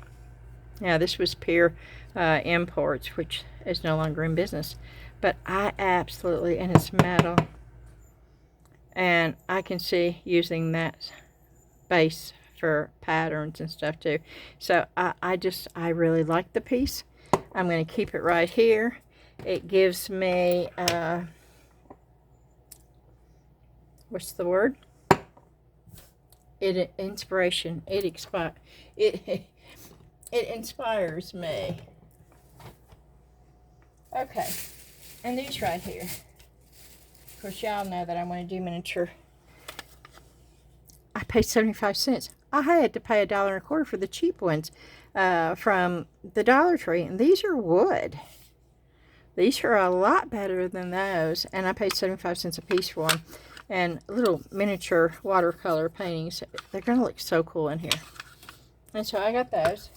Now, this was Pier Imports, which is no longer in business. But I absolutely, and it's metal. And I can see using that base for patterns and stuff too. So I really like the piece. I'm going to keep it right here. It gives me what's the word? Inspiration. It inspires me. Okay, and these right here. Of course, y'all know that I want to do miniature. I paid 75 cents. I had to pay $1.25 for the cheap ones from the Dollar Tree, and these are wood. These are a lot better than those, and I paid 75 cents a piece for them. And little miniature watercolor paintings. They're going to look so cool in here. And so I got those.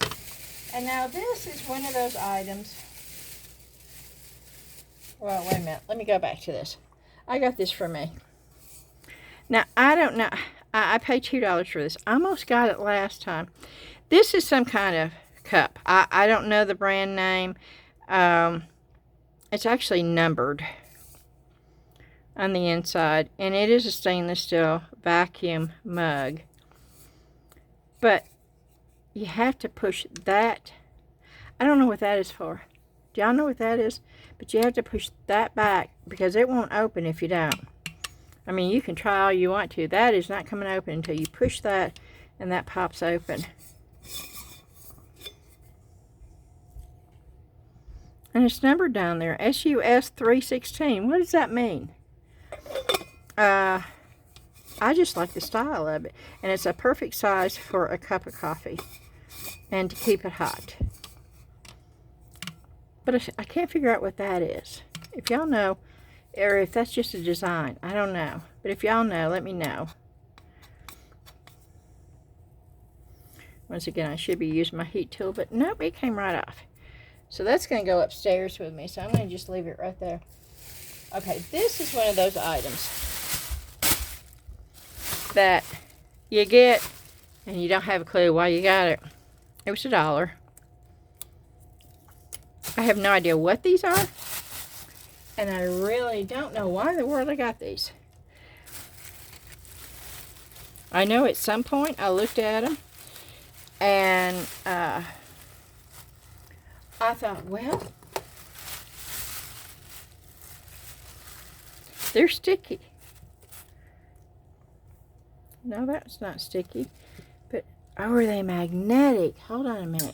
And now this is one of those items Well, wait a minute. Let me go back to this. I got this for me. Now, I don't know. I paid $2 for this. I almost got it last time. This is some kind of cup. I don't know the brand name. It's actually numbered on the inside. And it is a stainless steel vacuum mug. But you have to push that. I don't know what that is for. Do y'all know what that is? But you have to push that back because it won't open if you don't. I mean, you can try all you want to. That is not coming open until you push that and that pops open. And it's numbered down there, SUS 316. What does that mean? I just like the style of it. And it's a perfect size for a cup of coffee and to keep it hot. But I can't figure out what that is. If y'all know, or if that's just a design, I don't know. But if y'all know, let me know. Once again, I should be using my heat tool, but nope, it came right off. So that's going to go upstairs with me, so I'm going to just leave it right there. Okay, this is one of those items that you get and you don't have a clue why you got it. It was $1. I have no idea what these are, and I really don't know why in the world I got these. I know at some point I looked at them, and I thought, well, they're sticky. No, that's not sticky. But, oh, are they magnetic? Hold on a minute.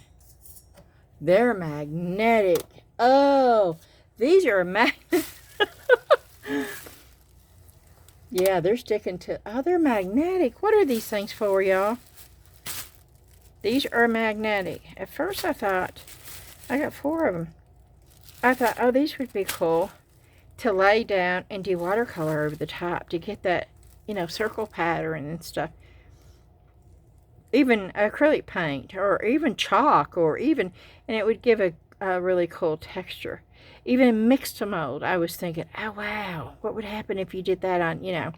They're magnetic. Oh, these are magnetic. Yeah, they're sticking to... Oh, they're magnetic. What are these things for, y'all? These are magnetic. At first I thought... I got 4 of them. I thought, oh, these would be cool to lay down and do watercolor over the top to get that, you know, circle pattern and stuff. Even acrylic paint or even chalk or even, and it would give a really cool texture. Even mixed to mold, I was thinking, oh wow, what would happen if you did that on, you know.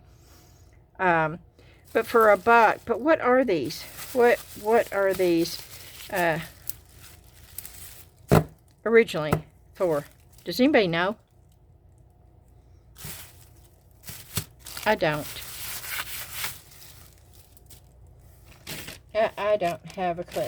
But for $1, but what are these? What are these originally for? Does anybody know? I don't. I don't have a clue.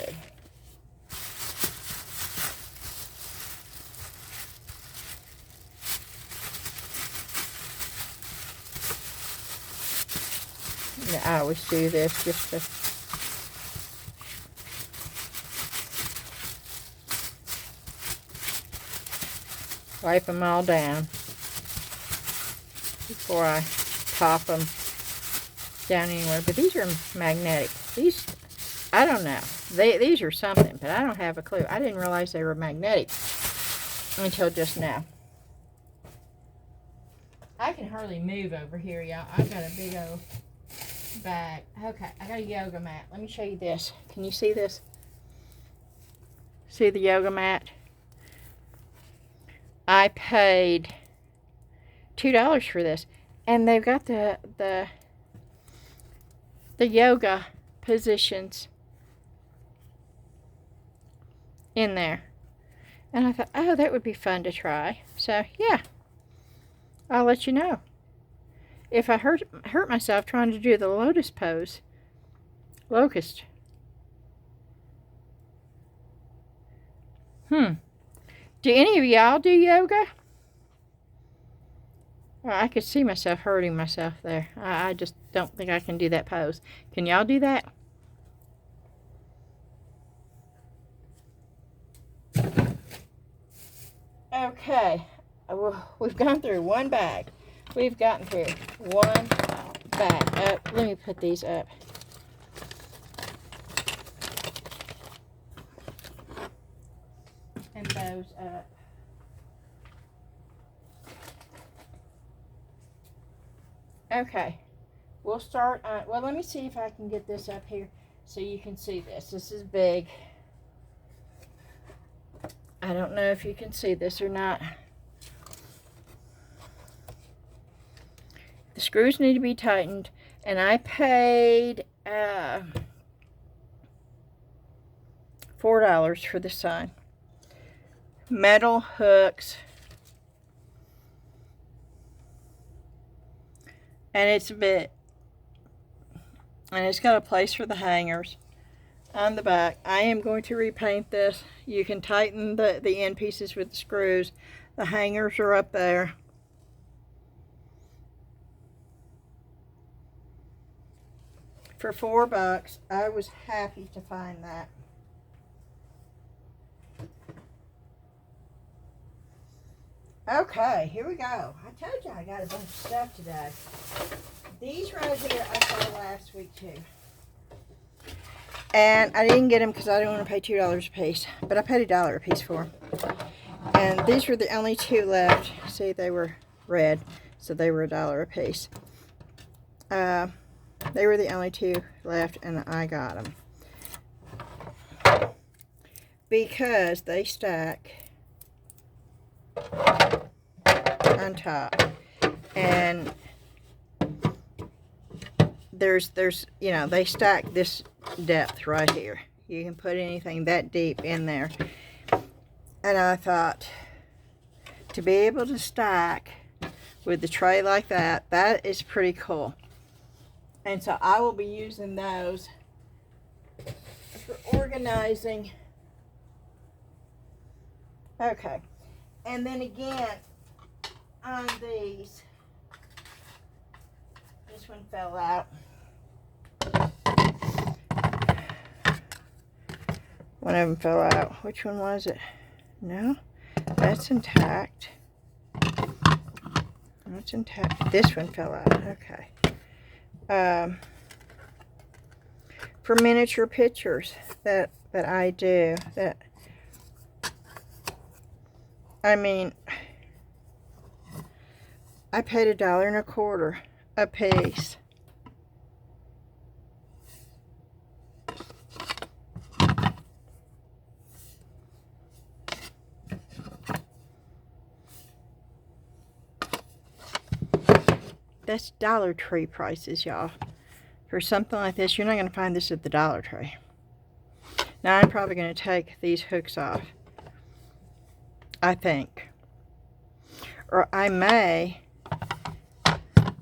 I always do this just to wipe them all down before I pop them down anywhere. But these are magnetic. These, I don't know. These are something, but I don't have a clue. I didn't realize they were magnetic until just now. I can hardly move over here, y'all. I've got a big old bag. Okay, I got a yoga mat. Let me show you this. Can you see this? See the yoga mat? I paid $2 for this, and they've got the yoga positions in there. And I thought, oh, that would be fun to try. So, yeah, I'll let you know. If I hurt myself trying to do the lotus pose. Locust. Do any of y'all do yoga? Well, I could see myself hurting myself there. I just don't think I can do that pose. Can y'all do that? Okay. We've gone through one bag. We've gotten through one bag. Let me put these up. And those up. Okay. We'll start on, well, let me see if I can get this up here so you can see this. This is big. I don't know if you can see this or not. The screws need to be tightened, and I paid $4 for the sign. Metal hooks. And it's a bit, and it's got a place for the hangers on the back. I am going to repaint this. You can tighten the end pieces with the screws. The hangers are up there. For $4, I was happy to find that. Okay, here we go. I told you I got a bunch of stuff today. These right here I saw last week too. And I didn't get them because I didn't want to pay $2 a piece. But I paid $1 a piece for them. And these were the only two left. See, they were red, so they were $1 a piece. They were the only two left, and I got them. Because they stack on top, and there's you know, they stack this depth right here. You can put anything that deep in there, and I thought, to be able to stack with the tray like that, that is pretty cool. And so I will be using those for organizing. Okay, and then again on these, this one fell out. One of them fell out. Which one was it? No, that's intact. That's intact. This one fell out. Okay. For miniature pictures that I do, that, I mean, I paid $1.25 a piece. That's Dollar Tree prices, y'all. For something like this, you're not going to find this at the Dollar Tree. Now, I'm probably going to take these hooks off, I think. Or I may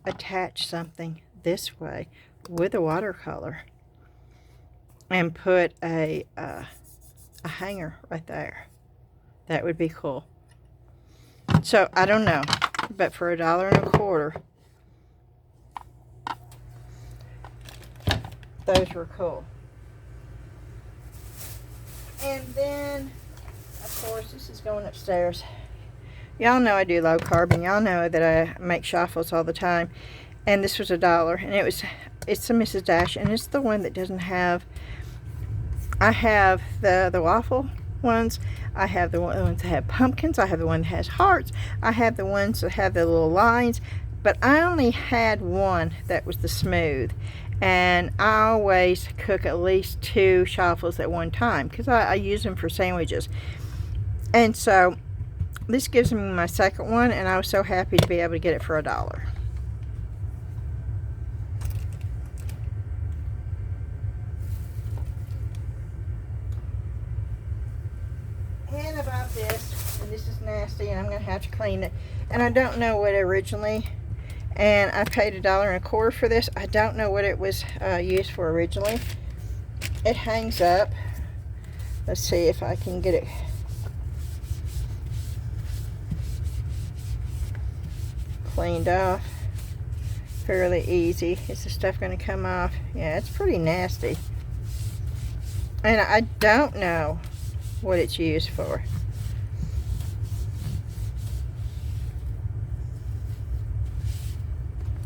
attach something this way with a watercolor and put a hanger right there. That would be cool. So, I don't know. But for $1.25, those were cool. And then, of course, this is going upstairs. Y'all know I do low carb, and y'all know that I make shuffles all the time. And this was $1, and it's the Mrs. Dash, and it's the one that doesn't have. I have the waffle ones. I have the ones that have pumpkins. I have the one that has hearts. I have the ones that have the little lines. But I only had one that was the smooth. And I always cook at least 2 shuffles at one time because I use them for sandwiches. And so this gives me my second one, and I was so happy to be able to get it for $1. And about this, and this is nasty, and I'm going to have to clean it. And I don't know what originally, and I paid $1.25 for this. I don't know what it was used for originally. It hangs up. Let's see if I can get it. Cleaned off fairly easy. Is the stuff going to come off? Yeah, it's pretty nasty. And I don't know what it's used for.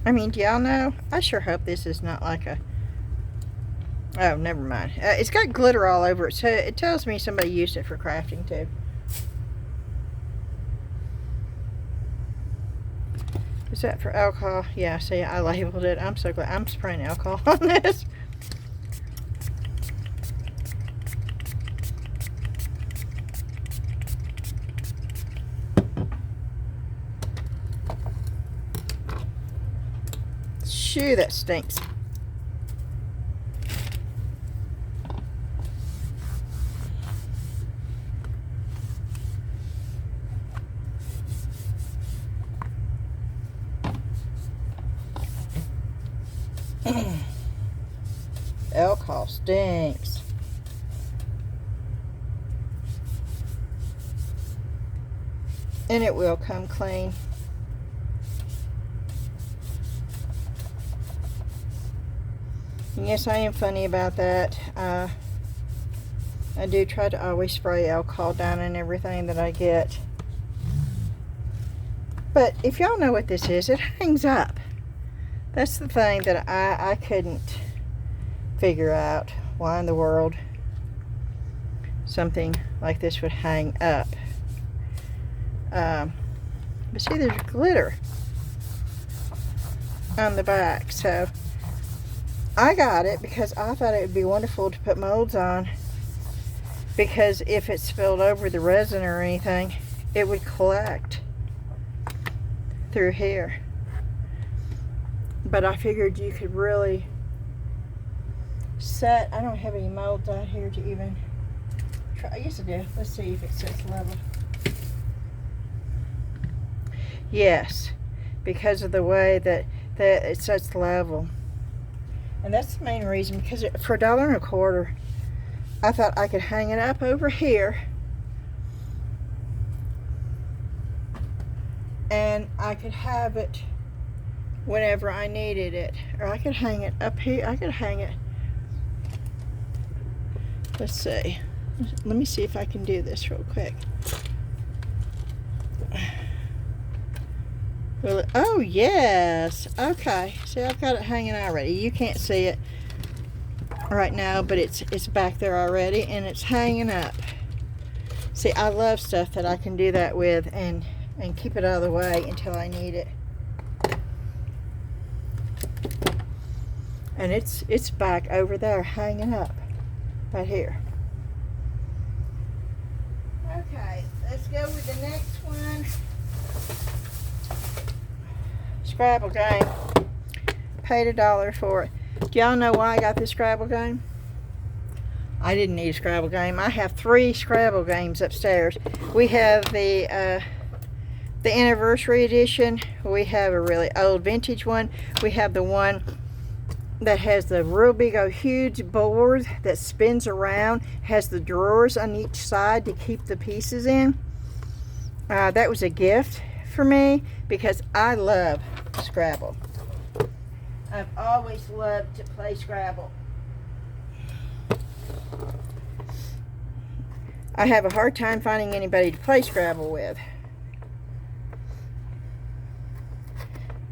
I mean, do y'all know? I sure hope this is not like a... Oh, never mind. It's got glitter all over it, so it tells me somebody used it for crafting too. Is that for alcohol? Yeah, see, I labeled it. I'm so glad. I'm spraying alcohol on this. Shoo, that stinks. Alcohol stinks. And it will come clean. And yes, I am funny about that. I do try to always spray alcohol down in everything that I get. But if y'all know what this is, it hangs up. That's the thing that I couldn't figure out. Why in the world something like this would hang up. But see, there's glitter on the back. So I got it because I thought it would be wonderful to put molds on, because if it spilled over the resin or anything, it would collect through here. But I figured you could really set, I don't have any molds out here to even try. Yes, I do. Let's see if it sets level. Yes, because of the way that it sets level. And that's the main reason, because for $1.25, I thought I could hang it up over here. And I could have it whenever I needed it. Or I could hang it up here. I could hang it. Let's see. Let me see if I can do this real quick. Will it, oh yes. Okay. See, I've got it hanging already. You can't see it right now, but it's back there already, and it's hanging up. See, I love stuff that I can do that with and keep it out of the way until I need it. And it's back over there hanging up right here. Okay, let's go with the next one. Scrabble game. Paid $1 for it. Do y'all know why I got this Scrabble game? I didn't need a Scrabble game. I have 3 Scrabble games upstairs. We have the anniversary edition. We have a really old vintage one. We have the one that has the real big old huge board that spins around, has the drawers on each side to keep the pieces in. That was a gift for me because I love Scrabble. I've always loved to play Scrabble. I have a hard time finding anybody to play Scrabble with,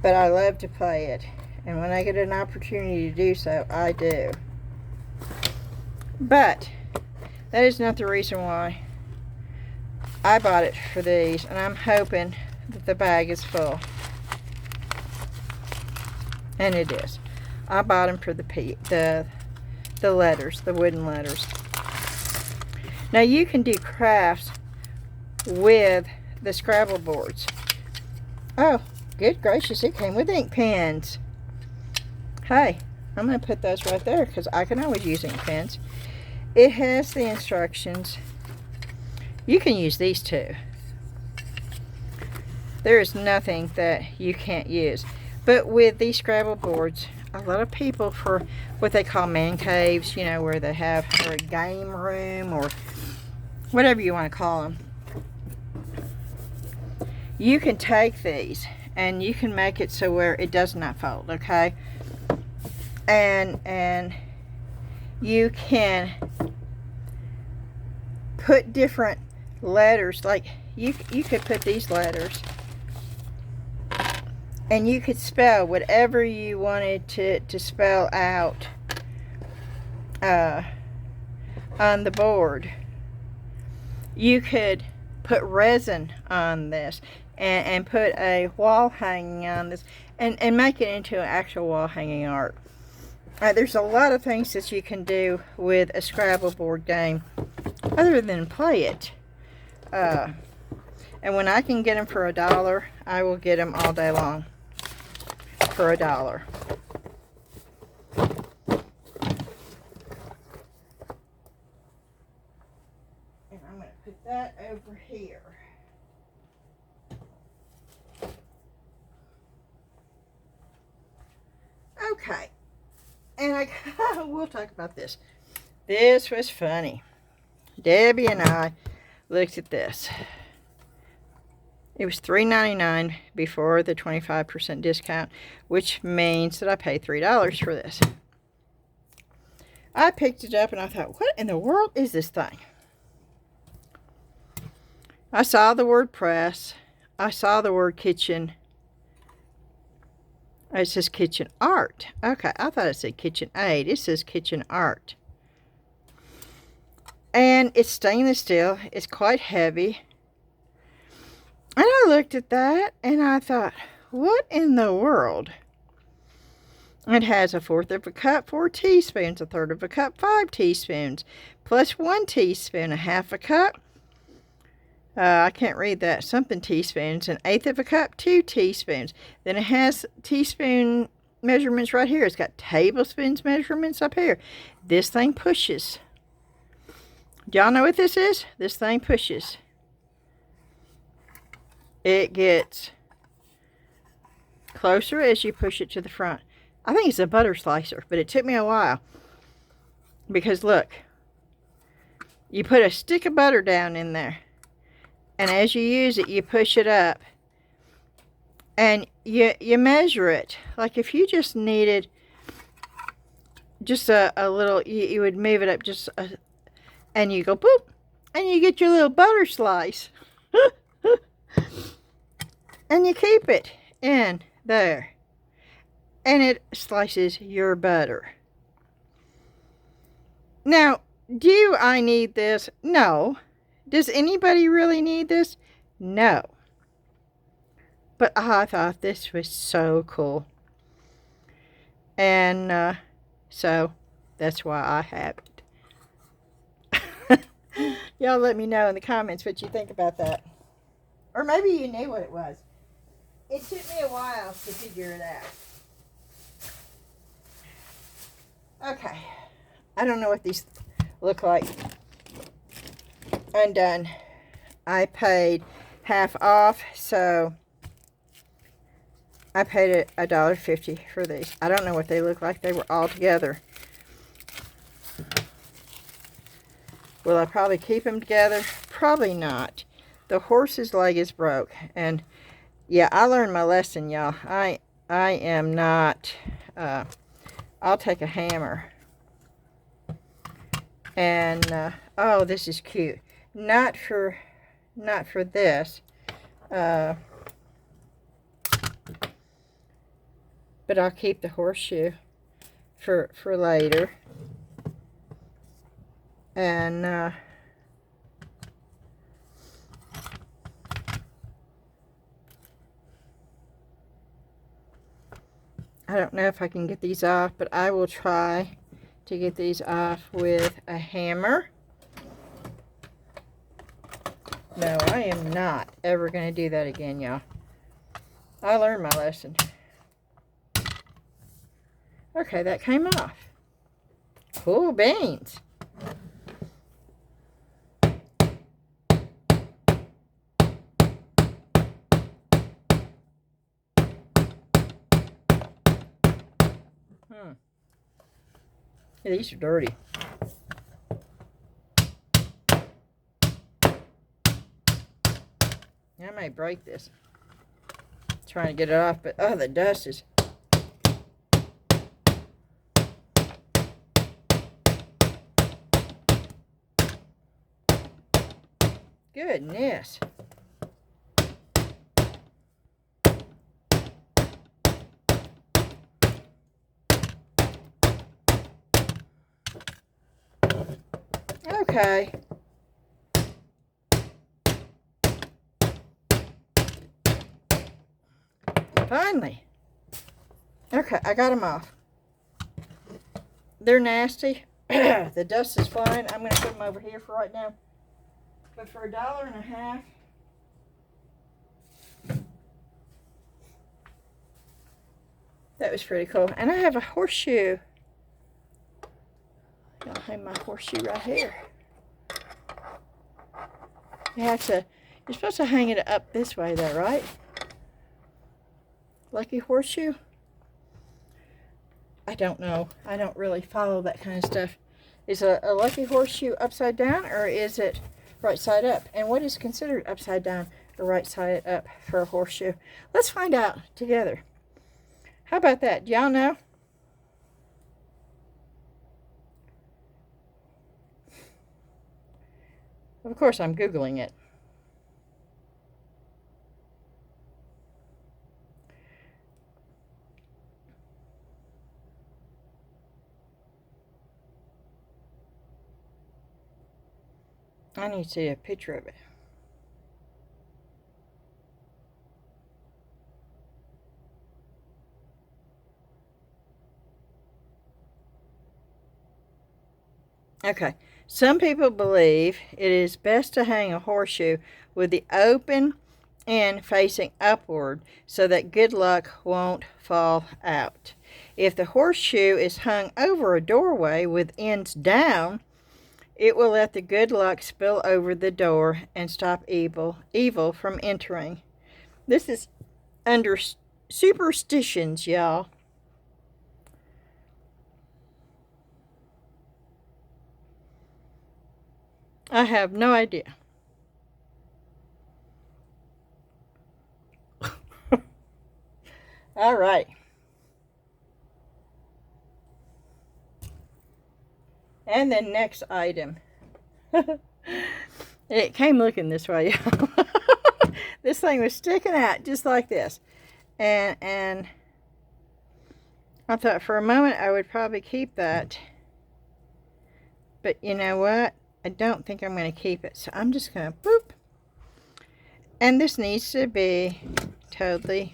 but I love to play it. And when I get an opportunity to do so, I do. But that is not the reason why I bought it for these. And I'm hoping that the bag is full. And it is. I bought them for the letters, the wooden letters. Now you can do crafts with the Scrabble boards. Oh, good gracious, it came with ink pens. Hey, I'm going to put those right there because I can always use ink pens. It has the instructions. You can use these too. There is nothing that you can't use. But with these Scrabble boards, a lot of people, for what they call man caves, you know, where they have or a game room or whatever you want to call them, you can take these and you can make it so where it does not fold, okay? And you can put different letters, like you could put these letters, and you could spell whatever you wanted to spell out on the board. You could put resin on this and put a wall hanging on this and make it into an actual wall hanging art. There's a lot of things that you can do with a Scrabble board game other than play it. And when I can get them for $1, I will get them all day long for $1. over here. Okay. And we'll talk about this. This was funny. Debbie and I looked at this. It was $3.99 before the 25% discount, which means that I paid $3 for this. I picked it up and I thought, what in the world is this thing? I saw the word press. I saw the word kitchen. It says kitchen art. Okay, I thought it said kitchen aid. It says kitchen art. And it's stainless steel. It's quite heavy. And I looked at that and I thought, what in the world? It has 1/4 of a cup, 4 teaspoons, 1/3 of a cup, 5 teaspoons, plus 1 teaspoon, 1/2 a cup. I can't read that. Something teaspoons, 1/8 of a cup, 2 teaspoons. Then it has teaspoon measurements right here. It's got tablespoons measurements up here. This thing pushes. Do y'all know what this is? This thing pushes. It gets closer as you push it to the front. I think it's a butter slicer, but it took me a while. Because look, you put a stick of butter down in there. And as you use it, you push it up. And you measure it. Like if you just needed just a little, you would move it up just and you go boop. And you get your little butter slice. And you keep it in there. And it slices your butter. Now, do I need this? No. Does anybody really need this? No. But I thought this was so cool. And so that's why I have it. Y'all let me know in the comments what you think about that. Or maybe you knew what it was. It took me a while to figure it out. Okay. I don't know what these look like undone. I paid half off, so I paid $1.50 for these. I don't know what they look like. They were all together. Will I probably keep them together? Probably not. The horse's leg is broke. And yeah, I learned my lesson, y'all. I am not, I'll take a hammer. And, oh, this is cute. Not for this. But I'll keep the horseshoe for later. And, I don't know if I can get these off, but I will try to get these off with a hammer. No, I am not ever going to do that again, y'all. I learned my lesson. Okay, that came off. Cool beans. Yeah, these are dirty. I might break this. Trying to get it off, but oh, the dust is. Goodness. Okay. Finally. Okay, I got them off. They're nasty. The dust is flying. I'm going to put them over here for right now. But for $1.50, that was pretty cool. And I have a horseshoe. I'll have my horseshoe right here. you're supposed to hang it up this way though, right? Lucky horseshoe? I don't know. I don't really follow that kind of stuff. Is a lucky horseshoe upside down, or is it right side up? And what is considered upside down or right side up for a horseshoe? Let's find out together. How about that? Do y'all know? Of course, I'm Googling it. I need to see a picture of it. Okay, some people believe it is best to hang a horseshoe with the open end facing upward so that good luck won't fall out. If the horseshoe is hung over a doorway with ends down, it will let the good luck spill over the door and stop evil from entering. This is under superstitions, y'all. I have no idea. All right. And the next item. It came looking this way. This thing was sticking out just like this. And I thought for a moment I would probably keep that. But you know what? I don't think I'm going to keep it. So I'm just going to boop. And this needs to be totally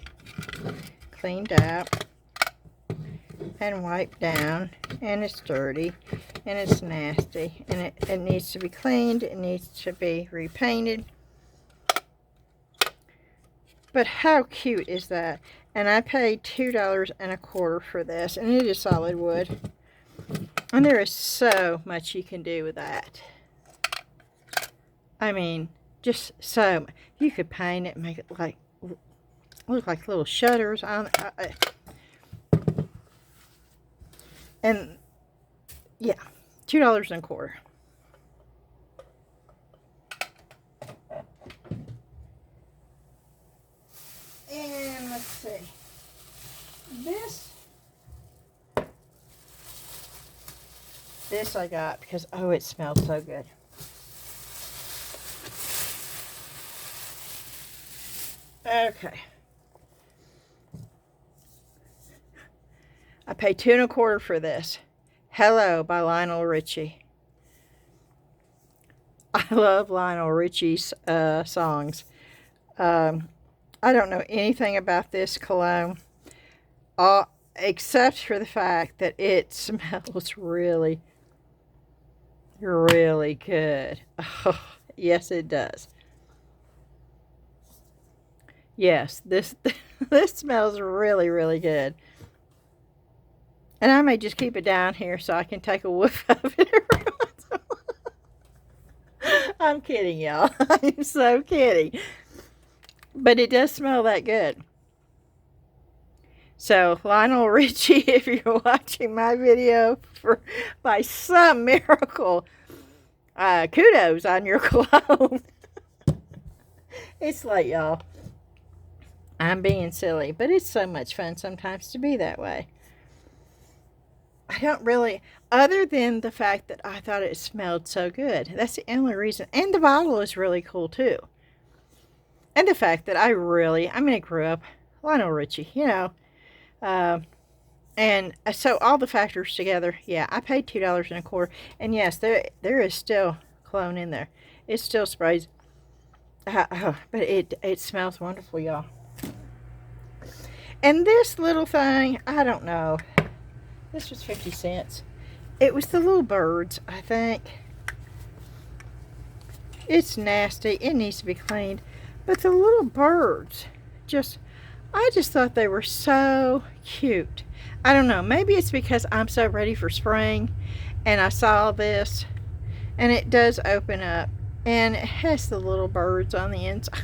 cleaned out and wiped down. And it's dirty. And it's nasty. And it needs to be cleaned. It needs to be repainted. But how cute is that? And I paid $2.25 for this. And it is solid wood. And there is so much you can do with that. I mean, just so much. You could paint it and make it like, look like little shutters on it. And, yeah, $2.25. And let's see. This I got because, oh, it smells so good. Okay. I paid $2.25 for this. Hello by Lionel Richie. I love Lionel Richie's songs. I don't know anything about this cologne, except for the fact that it smells really, really good. Oh, yes, it does. Yes, this this smells really, really good. And I may just keep it down here so I can take a whiff of it every once in a while. I'm kidding, y'all. I'm so kidding. But it does smell that good. So, Lionel Richie, if you're watching my video by some miracle, kudos on your cologne. It's late, y'all. I'm being silly, but it's so much fun sometimes to be that way. I don't really, other than the fact that I thought it smelled so good. That's the only reason. And the bottle is really cool, too. And the fact that I grew up Lionel Richie, you know. And so all the factors together, yeah, I paid $2.25. And yes, there is still cologne in there. It still sprays. But it smells wonderful, y'all. And this little thing, I don't know. This was 50 cents. It was the little birds, I think. It's nasty. It needs to be cleaned. But the little birds, I just thought they were so cute. I don't know. Maybe it's because I'm so ready for spring. And I saw this. And it does open up. And it has the little birds on the inside.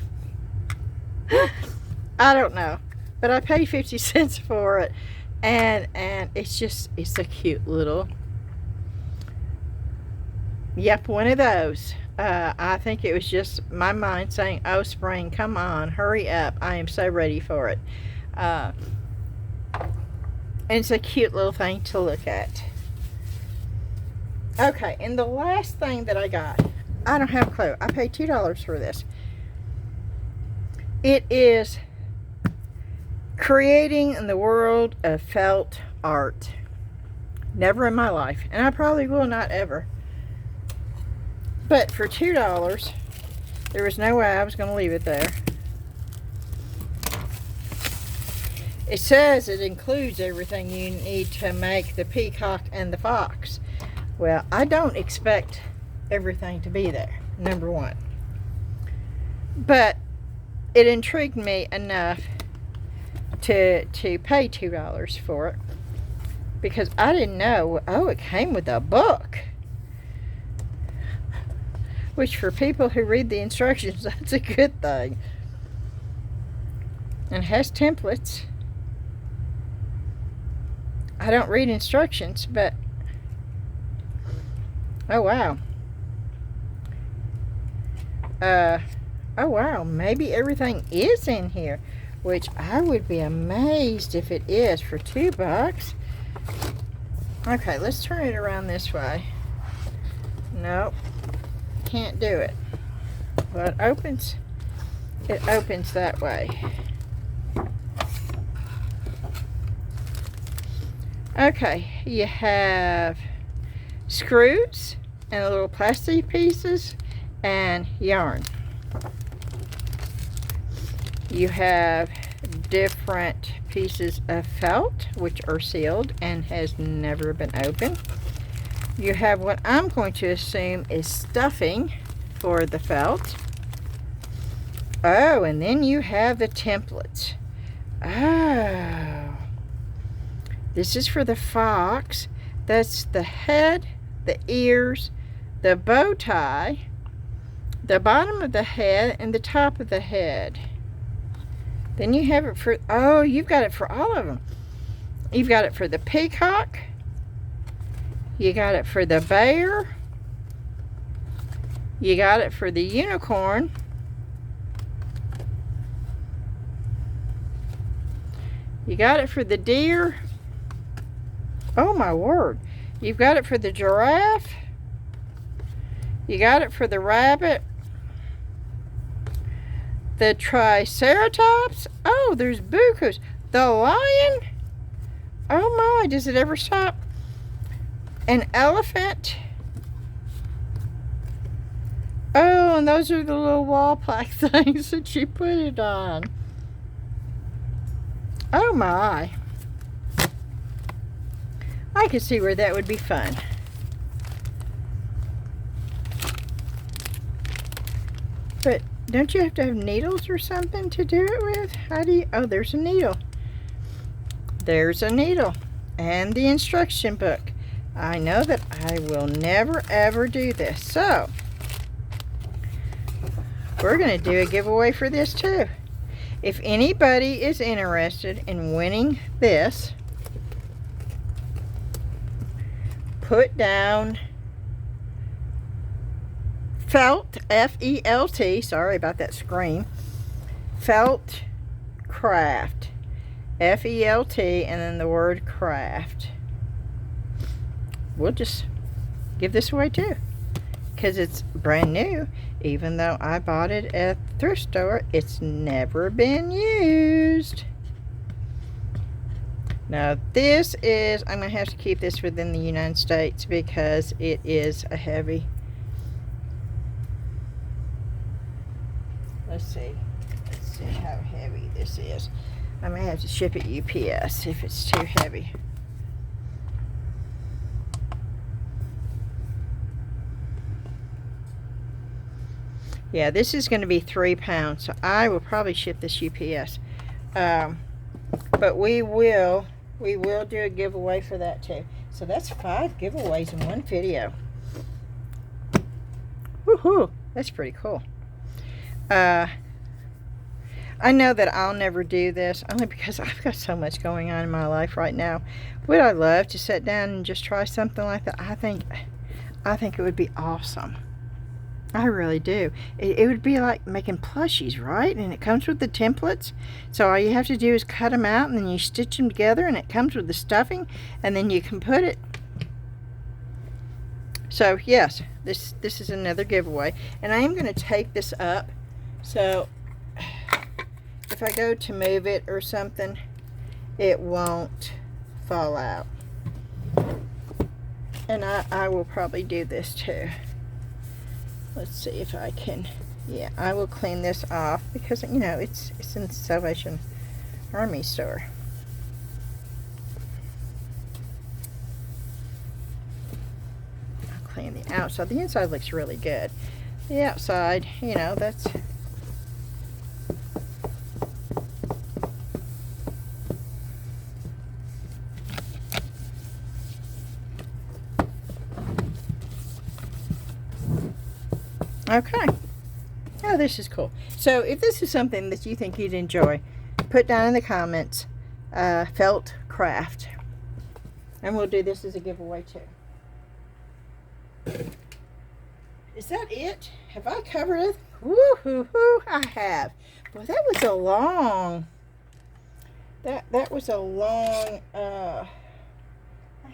I don't know, but I paid 50 cents for it, and it's a cute little, yep, one of those. I think it was just my mind saying, oh, spring, come on, hurry up, I am so ready for it. And it's a cute little thing to look at. Okay, and the last thing that I got, I don't have a clue. I paid $2 for this. It is creating in the world of felt art. Never in my life, and I probably will not ever. But for $2, there was no way I was going to leave it there. It says it includes everything you need to make the peacock and the fox. Well, I don't expect everything to be there, number one. But it intrigued me enough to pay $2 for it, because I didn't know, oh, it came with a book. Which, for people who read the instructions, that's a good thing. And it has templates. I don't read instructions, but oh wow. Oh wow, maybe everything is in here, which I would be amazed if it is for $2. Okay, let's turn it around this way. Nope, can't do it. Well, it opens that way. Okay, you have screws and little plastic pieces and yarn. You have different pieces of felt which are sealed and has never been opened. You have what I'm going to assume is stuffing for the felt. Oh, and then you have the templates. Oh, this is for the fox. That's the head, the ears, the bow tie, the bottom of the head, and the top of the head. Then you have it for, oh, you've got it for all of them. You've got it for the peacock. You got it for the bear. You got it for the unicorn. You got it for the deer. Oh my word. You've got it for the giraffe. You got it for the rabbit. The triceratops. Oh, there's bukus. The lion. Oh my, does it ever stop? An elephant. Oh, and those are the little wall plaque things that you put it on. Oh my. I can see where that would be fun. But don't you have to have needles or something to do it with? How do you, oh, there's a needle. There's a needle. And the instruction book. I know that I will never ever do this. So, we're going to do a giveaway for this too. If anybody is interested in winning this, put down felt, F-E-L-T, sorry about that scream, felt craft, F-E-L-T, and then the word craft. We'll just give this away too, because it's brand new. Even though I bought it at the thrift store, it's never been used. Now this is, I'm going to have to keep this within the United States because it is a heavy. Let's see how heavy this is. I may have to ship it UPS if it's too heavy. Yeah, this is going to be 3 pounds, so I will probably ship this UPS. But we will do a giveaway for that too. So that's 5 giveaways in one video. Woohoo! That's pretty cool. I know that I'll never do this only because I've got so much going on in my life right now. Would I love to sit down and just try something like that? I think it would be awesome. I really do. It would be like making plushies, right? And it comes with the templates. So all you have to do is cut them out and then you stitch them together and it comes with the stuffing and then you can put it. So yes, this is another giveaway. And I am going to tape this up. So if I go to move it or something, it won't fall out. And I will probably do this too. Let's see if I can. Yeah, I will clean this off because, you know, it's in the Salvation Army store. I'll clean the outside. The inside looks really good. The outside, you know, that's... Okay. Oh, this is cool. So if this is something that you think you'd enjoy, put down in the comments, felt craft. And we'll do this as a giveaway too. Is that it? Have I covered it? Woo-hoo-hoo, I have. Well, that was a long, that was a long, I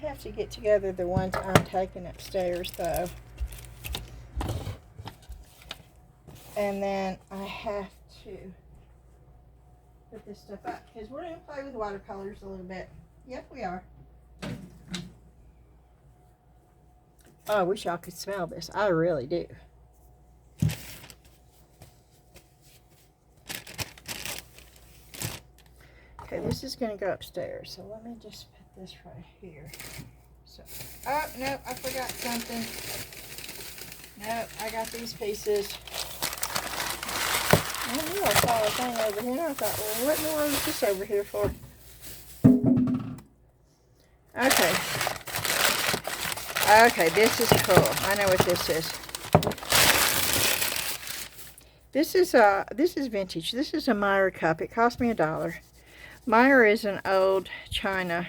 have to get together the ones I'm taking upstairs though. And then I have to put this stuff up because we're going to play with watercolors a little bit. Yep, we are. Oh, I wish y'all could smell this. I really do. Okay, this is going to go upstairs. So let me just put this right here. So, oh, no, I forgot something. No, I got these pieces. I knew I saw a thing over here. I thought, well, what in the world is this over here for? Okay. Okay, this is cool. I know what this is. This is vintage. This is a Meyer cup. It cost me $1. Meyer is an old china.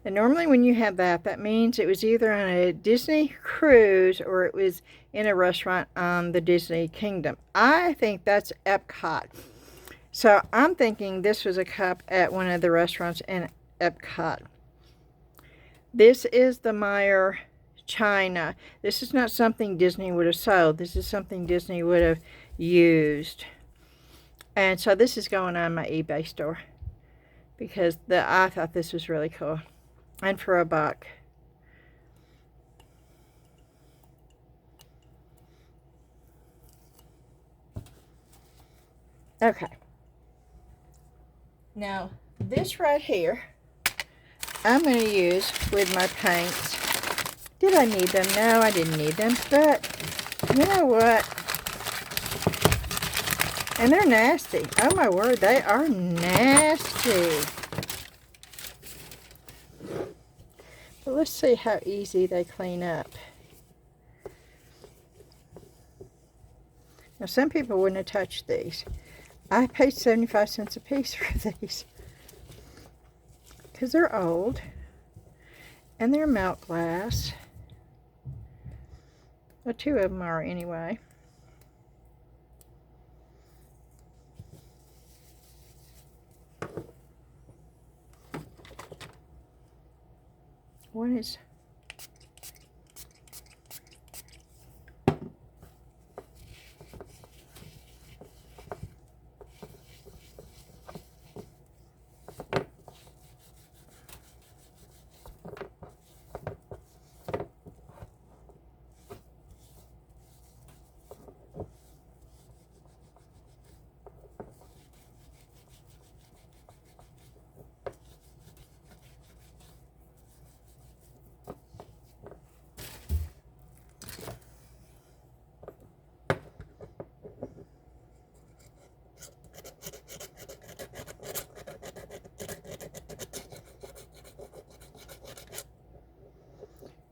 And normally when you have that, that means it was either on a Disney cruise or it was in a restaurant on the Disney Kingdom. I think that's Epcot. So I'm thinking this was a cup at one of the restaurants in Epcot. This is the Meyer china. This is not something Disney would have sold. This is something Disney would have used. And so this is going on my eBay store because I thought this was really cool. And for $1. Okay. Now, this right here, I'm going to use with my paints. Did I need them? No, I didn't need them. But, you know what? And they're nasty. Oh, my word, they are nasty. But let's see how easy they clean up. Now, some people wouldn't have touched these. I paid 75 cents a piece for these. Because they're old. And they're melt glass. Well, 2 of them are anyway. One is...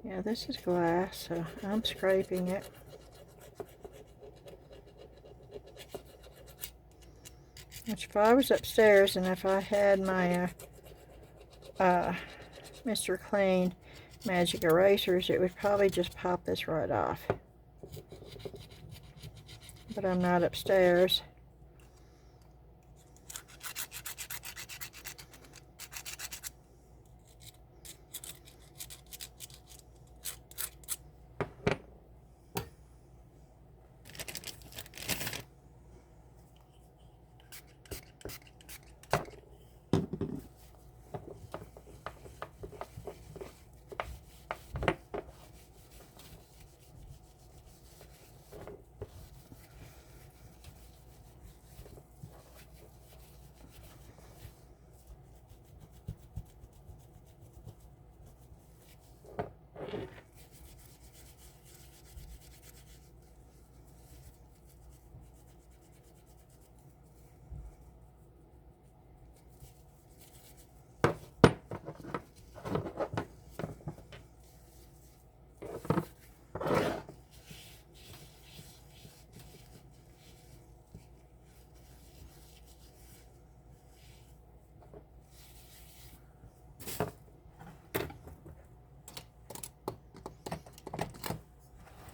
Yeah, this is glass, so I'm scraping it. Which if I was upstairs and if I had my Mr. Clean magic erasers, it would probably just pop this right off. But I'm not upstairs.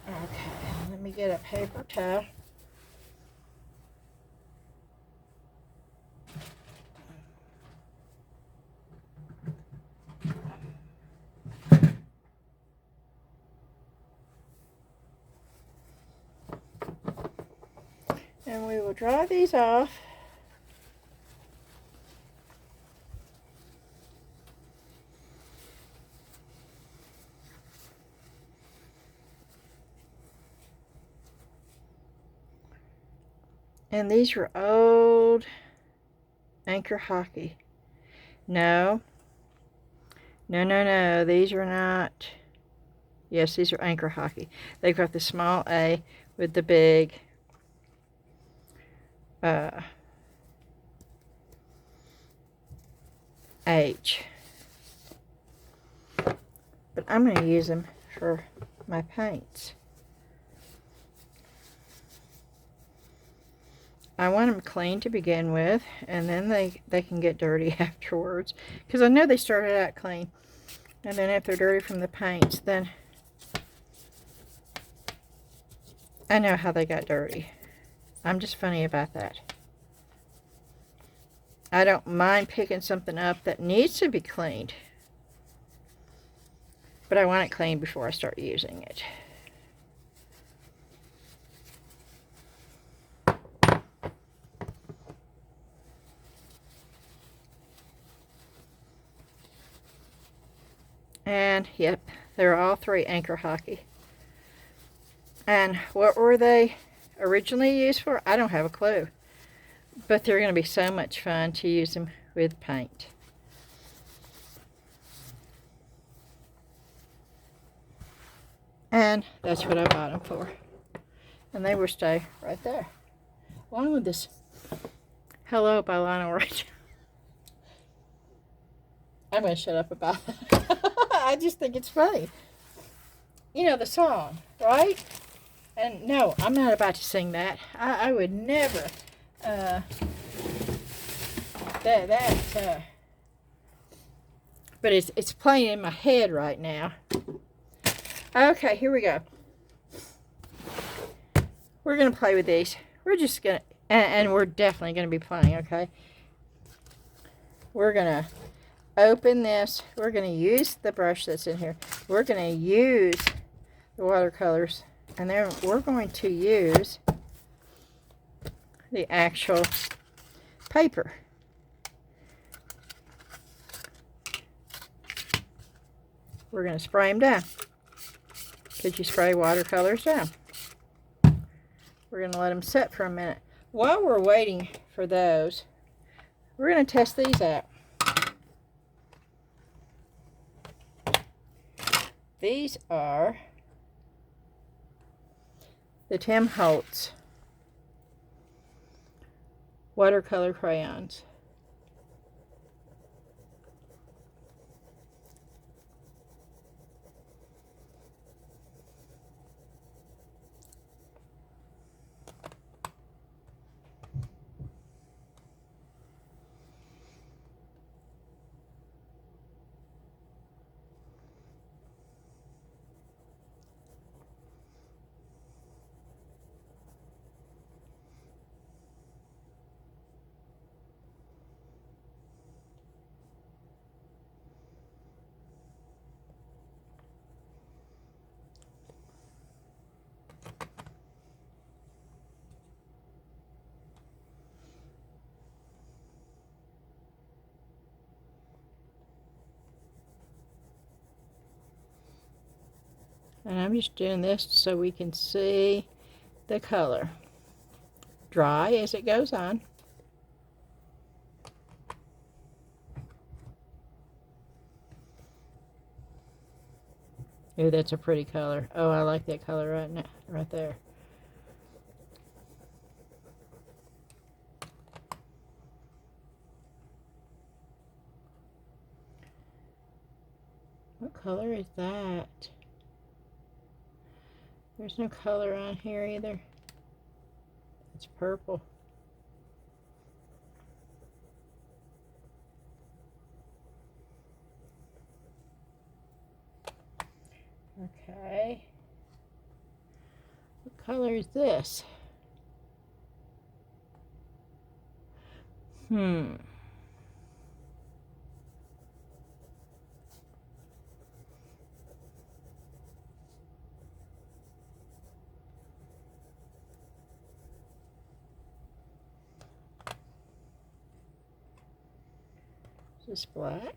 Okay, let me get a paper towel. And we will dry these off. And these were old Anchor hockey. No. No, no, no. These are not. Yes, these are Anchor hockey. They've got the small A with the big H. But I'm going to use them for my paints. I want them clean to begin with, and then they can get dirty afterwards. Because I know they started out clean. And then if they're dirty from the paints, then I know how they got dirty. I'm just funny about that. I don't mind picking something up that needs to be cleaned. But I want it clean before I start using it. And, yep, they're all three Anchor hockey. And what were they originally used for? I don't have a clue. But they're going to be so much fun to use them with paint. And that's what I bought them for. And they will stay right there. Along with this Hello by Lionel Richie. I'm going to shut up about that. I just think it's funny. You know the song, right? And no, I'm not about to sing that. I would never. But it's playing in my head right now. Okay, here we go. We're going to play with these. We're just going to, and we're definitely going to be playing, okay? We're going to open this. We're going to use the brush that's in here. We're going to use the watercolors. And then we're going to use the actual paper. We're going to spray them down. Because you spray watercolors down. We're going to let them set for a minute. While we're waiting for those, we're going to test these out. These are the Tim Holtz watercolor crayons. And I'm just doing this so we can see the color dry as it goes on. Ooh, that's a pretty color. Oh, I like that color right now, right there. What color is that? There's no color on here either. It's purple. Okay. What color is this? Is this black?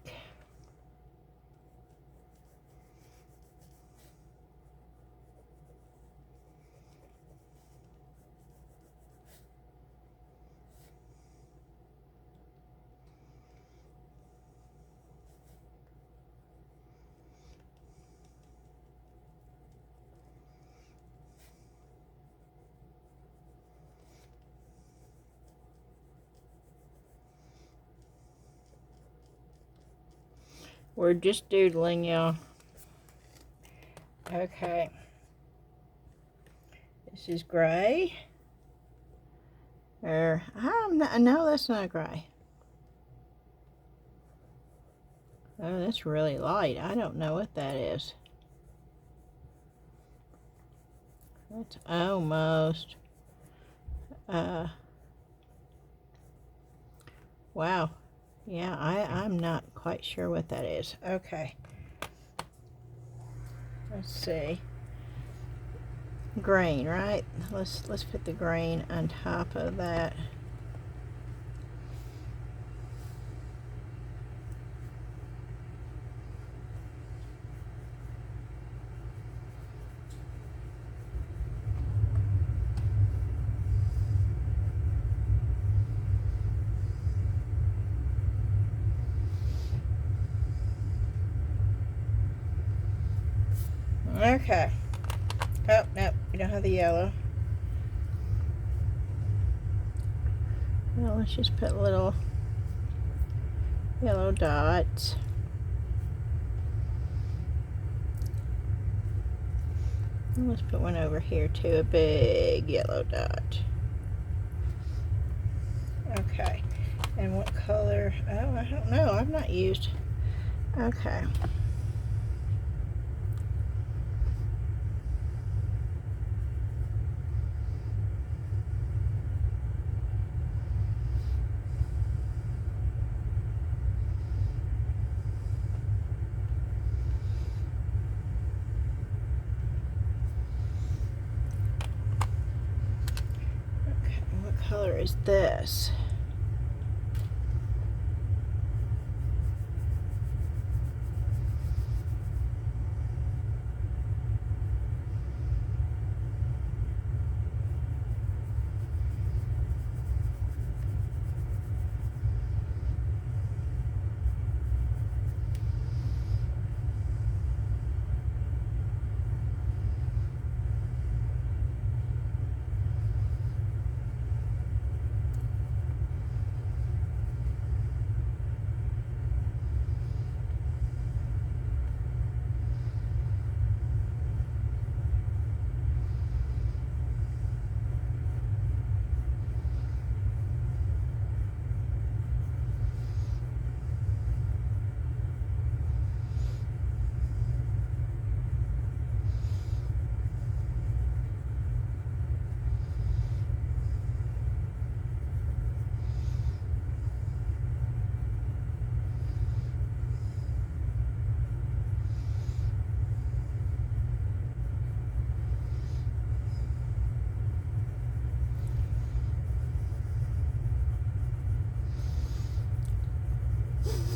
We're just doodling, y'all. Okay. This is gray. Or, no, that's not gray. Oh, that's really light. I don't know what that is. That's almost, wow. Yeah, I'm not quite sure what that is. Okay. Let's see. Green, right? Let's put the green on top of that. Okay. Oh, no, we don't have the yellow. Well, let's just put little yellow dots. And let's put one over here too, a big yellow dot. Okay. And what color? Oh, I don't know. I've not used. Okay. Color is this?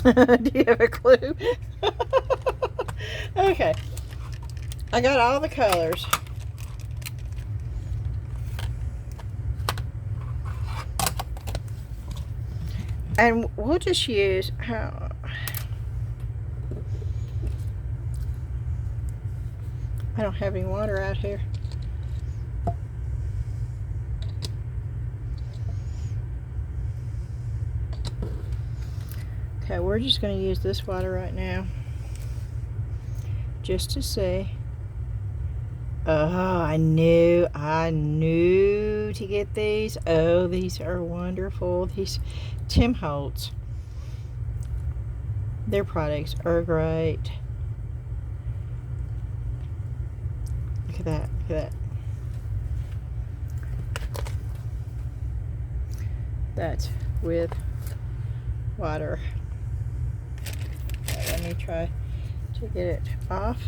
Do you have a clue? Okay. I got all the colors. And we'll just use, I don't have any water out here. Okay, we're just going to use this water right now. Just to see. Oh, I knew to get these. Oh, these are wonderful. These Tim Holtz. Their products are great. Look at that. Look at that. That's with water. Okay, let me try to get it off.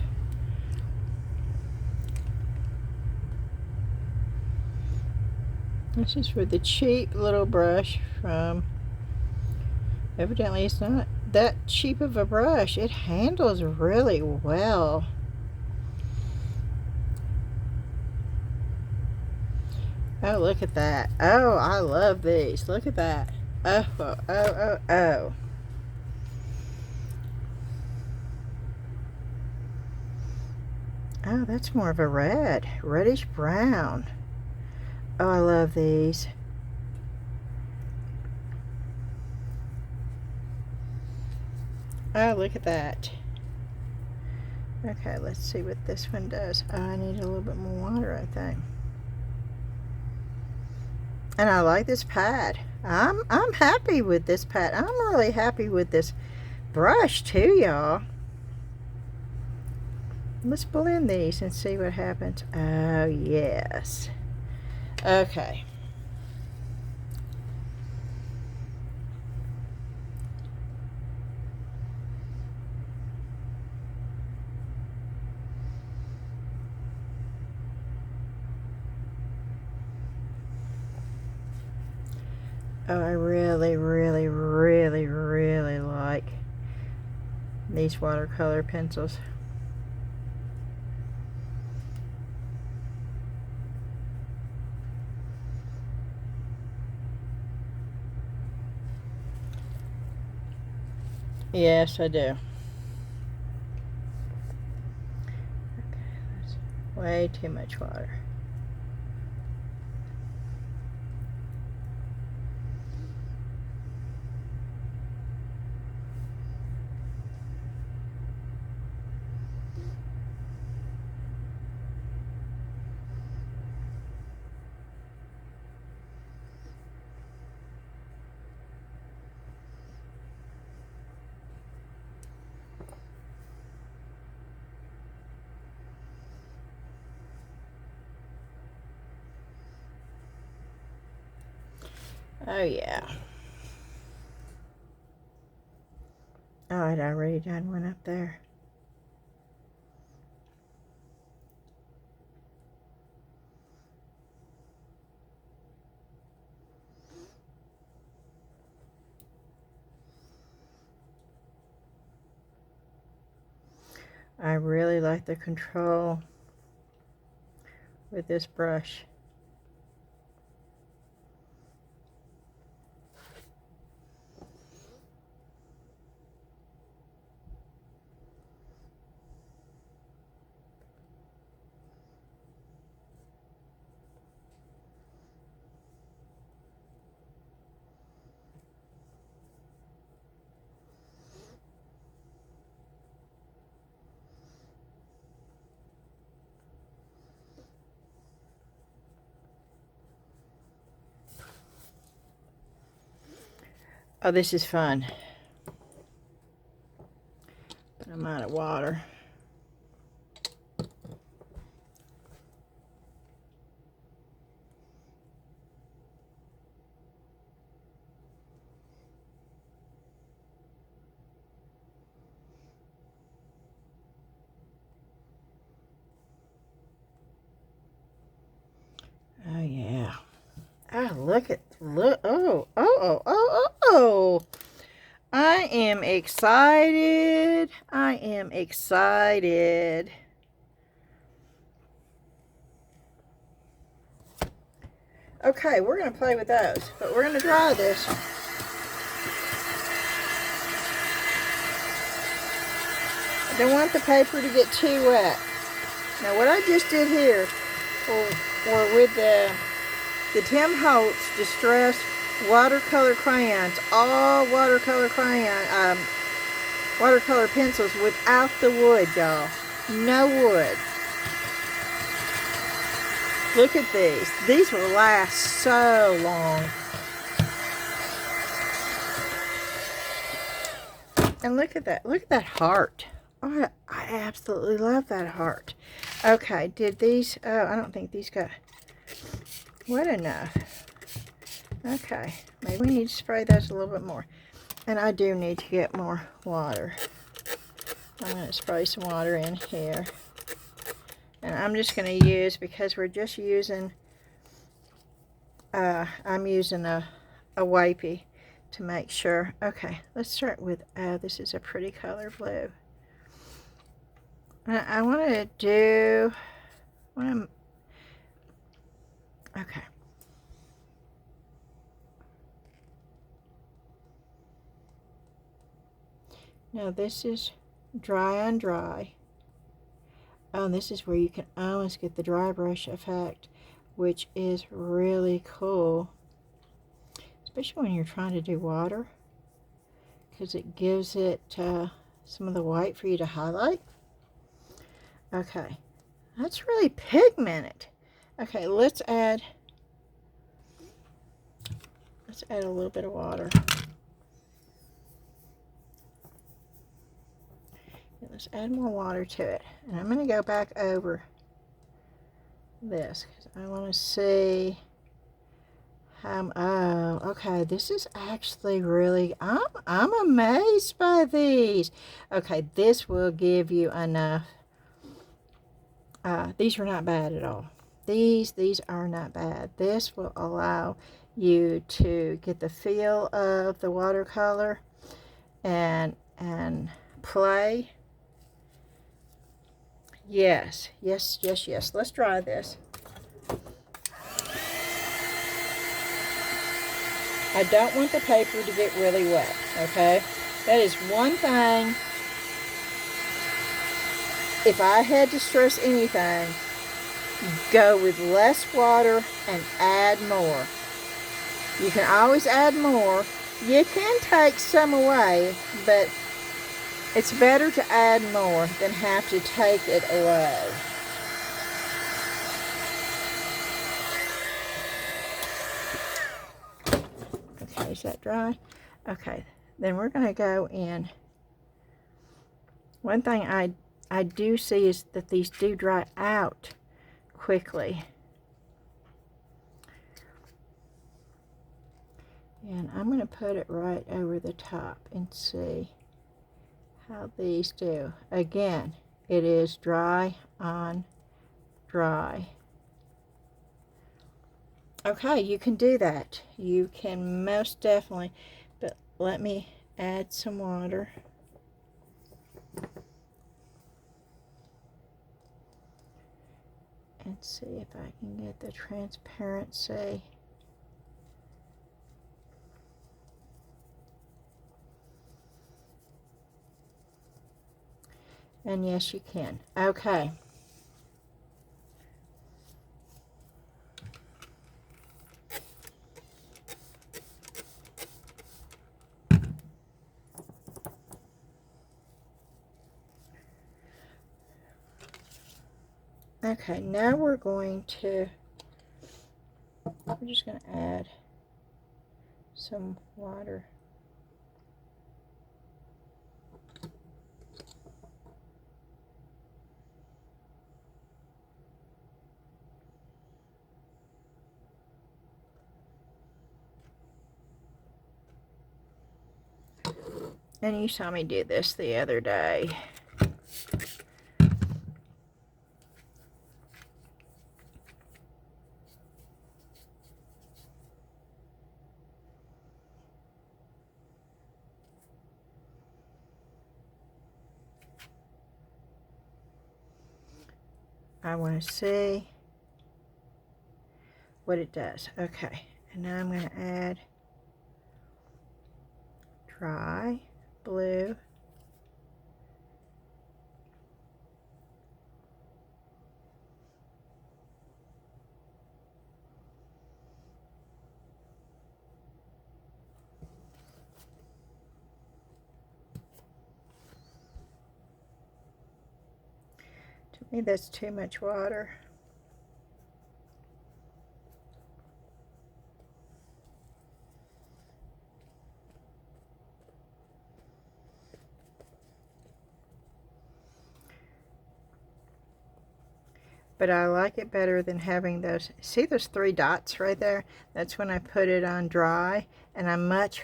This is with the cheap little brush from, evidently it's not that cheap of a brush. It handles really well. Oh, look at that. Oh, I love these. Look at that. Oh, oh, oh, oh, oh. Oh, that's more of a red. Reddish brown. Oh, I love these. Oh, look at that. Okay, let's see what this one does. Oh, I need a little bit more water, I think. And I like this pad. I'm happy with this pad. I'm really happy with this brush too, y'all. Let's blend these and see what happens. Oh, yes. Okay. Oh, I really, really, really, really like these watercolor pencils. Yes, I do. Okay, that's way too much water. Oh, yeah. Oh, I'd already done one up there. I really like the control with this brush. Oh, this is fun. I'm out of water. Oh, yeah. Oh, look. Oh, oh, oh, oh, oh, oh. I am excited. I am excited. Okay, we're going to play with those, but we're going to dry this. I don't want the paper to get too wet. Now what I just did here were with the Tim Holtz Distress watercolor crayons, all watercolor watercolor pencils without the wood, y'all. No wood. Look at these. These will last so long. And look at that. Look at that heart. Oh, I absolutely love that heart. Okay, did these... Oh, I don't think these got wet enough. Okay, maybe we need to spray those a little bit more. And I do need to get more water. I'm going to spray some water in here. And I'm just going to use, because we're just using... I'm using a wipey to make sure. Okay, let's start with, this is a pretty color blue. I want to do, okay. Now this is dry on dry. Oh, and this is where you can almost get the dry brush effect, which is really cool. Especially when you're trying to do water, because it gives it some of the white for you to highlight. Okay, that's really pigmented. Okay, let's add a little bit of water. Let's add more water to it. And I'm going to go back over this because I want to see how, oh, okay, this is actually really, I'm amazed by these. Okay, this will give you enough. These are not bad at all. These are not bad. This will allow you to get the feel of the watercolor and play. Yes. Let's try this. I don't want the paper to get really wet, okay? That is one thing. If I had to stress anything, go with less water and add more. You can always add more. You can take some away, but it's better to add more than have to take it away. Okay, is that dry? Okay, then we're going to go in. One thing I do see is that these do dry out quickly. And I'm going to put it right over the top and see how these do. Again, it is dry on dry. Okay, you can do that. You can most definitely, but let me add some water. And see if I can get the transparency. And yes, you can. Okay. Okay, now we're just going to add some water. And you saw me do this the other day. I want to see. what it does. Okay, and now I'm going to add dry blue. To me, that's too much water. But I like it better than having those. See those 3 dots right there? That's when I put it on dry, and I much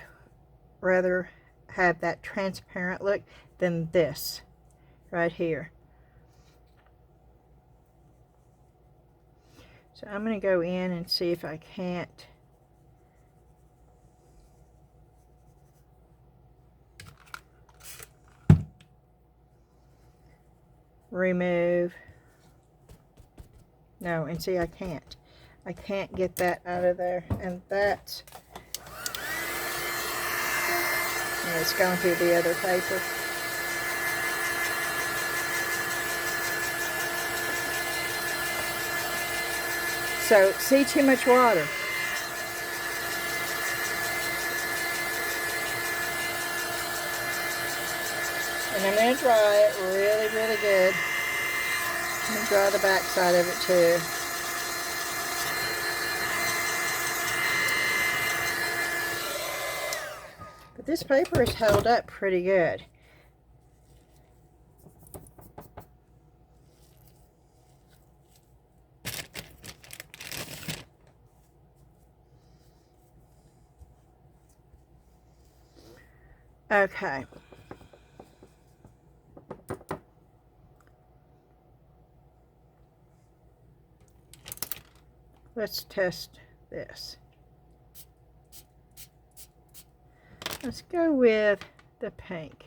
rather have that transparent look than this right here. So I'm going to go in and see if I can't remove. No, and see, I can't get that out of there, and that's, it's going through the other paper. So, see, too much water. And I'm going to dry it really, really good. I'm going to dry the back side of it too. But this paper is held up pretty good. Okay. Let's test this. Let's go with the pink.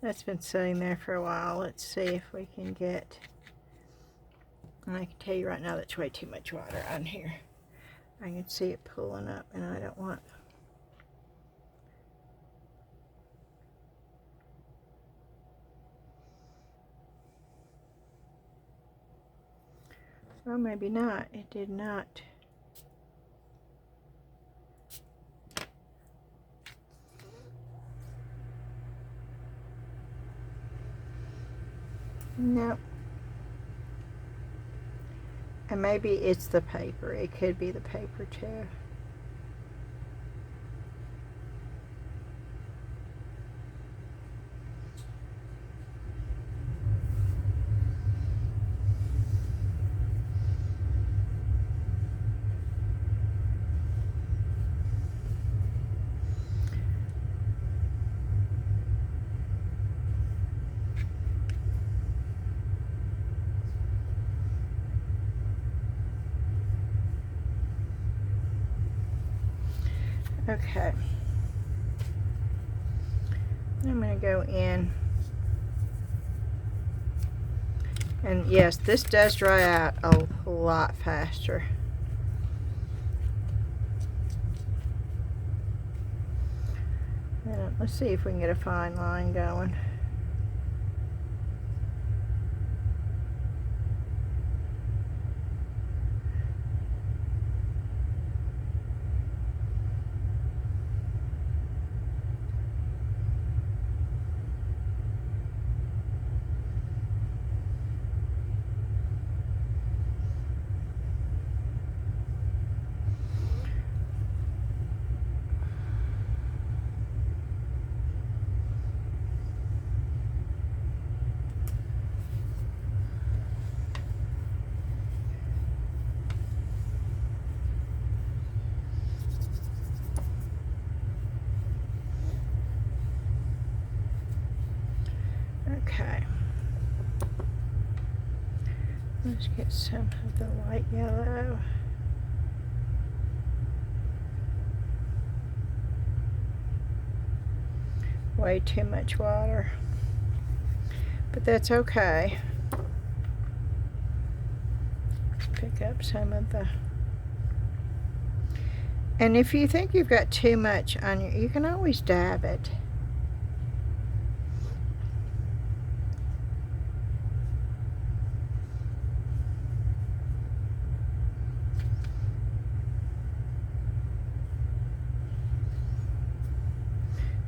That's been sitting there for a while. Let's see if we can get, and I can tell you right now that's way too much water on here. I can see it pulling up, and I don't want. Well, maybe not. It did not. Nope. And maybe it's the paper. It could be the paper too. Okay, I'm going to go in, and yes, this does dry out a lot faster. And let's see if we can get a fine line going. Okay, let's get some of the light yellow. Way too much water, but that's okay. Pick up some of the And if you think you've got too much on your, you can always dab it.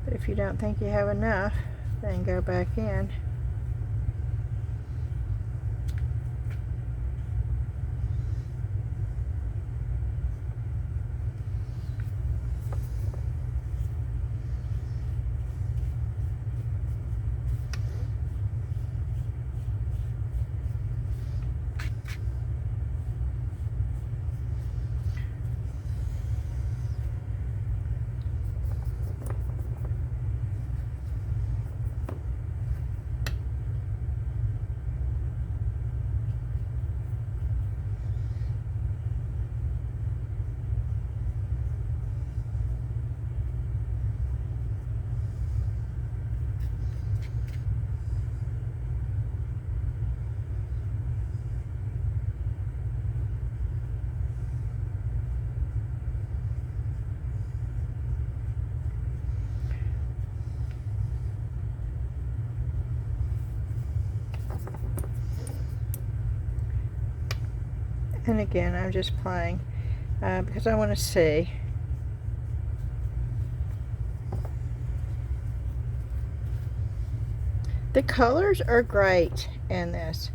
But if you don't think you have enough, then go back in. And again, I'm just playing because I want to see. The colors are great in this.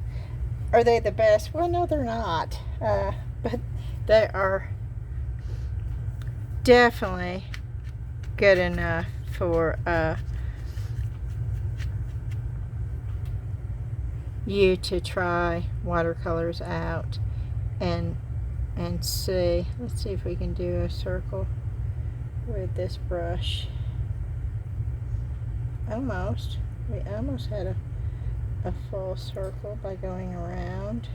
Are they the best? Well, no, they're not. But they are definitely good enough for you to try watercolors out and see. Let's see if we can do a circle with this brush. Almost. We almost had a full circle by going around.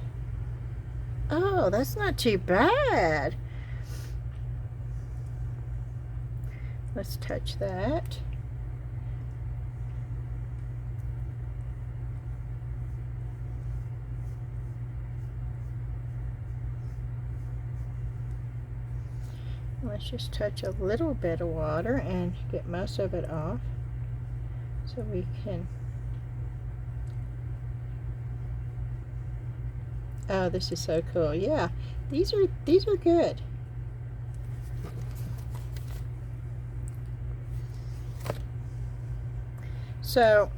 Oh, that's not too bad. Let's touch that. Let's just touch a little bit of water and get most of it off so we can. Oh, this is so cool. Yeah, these are good. So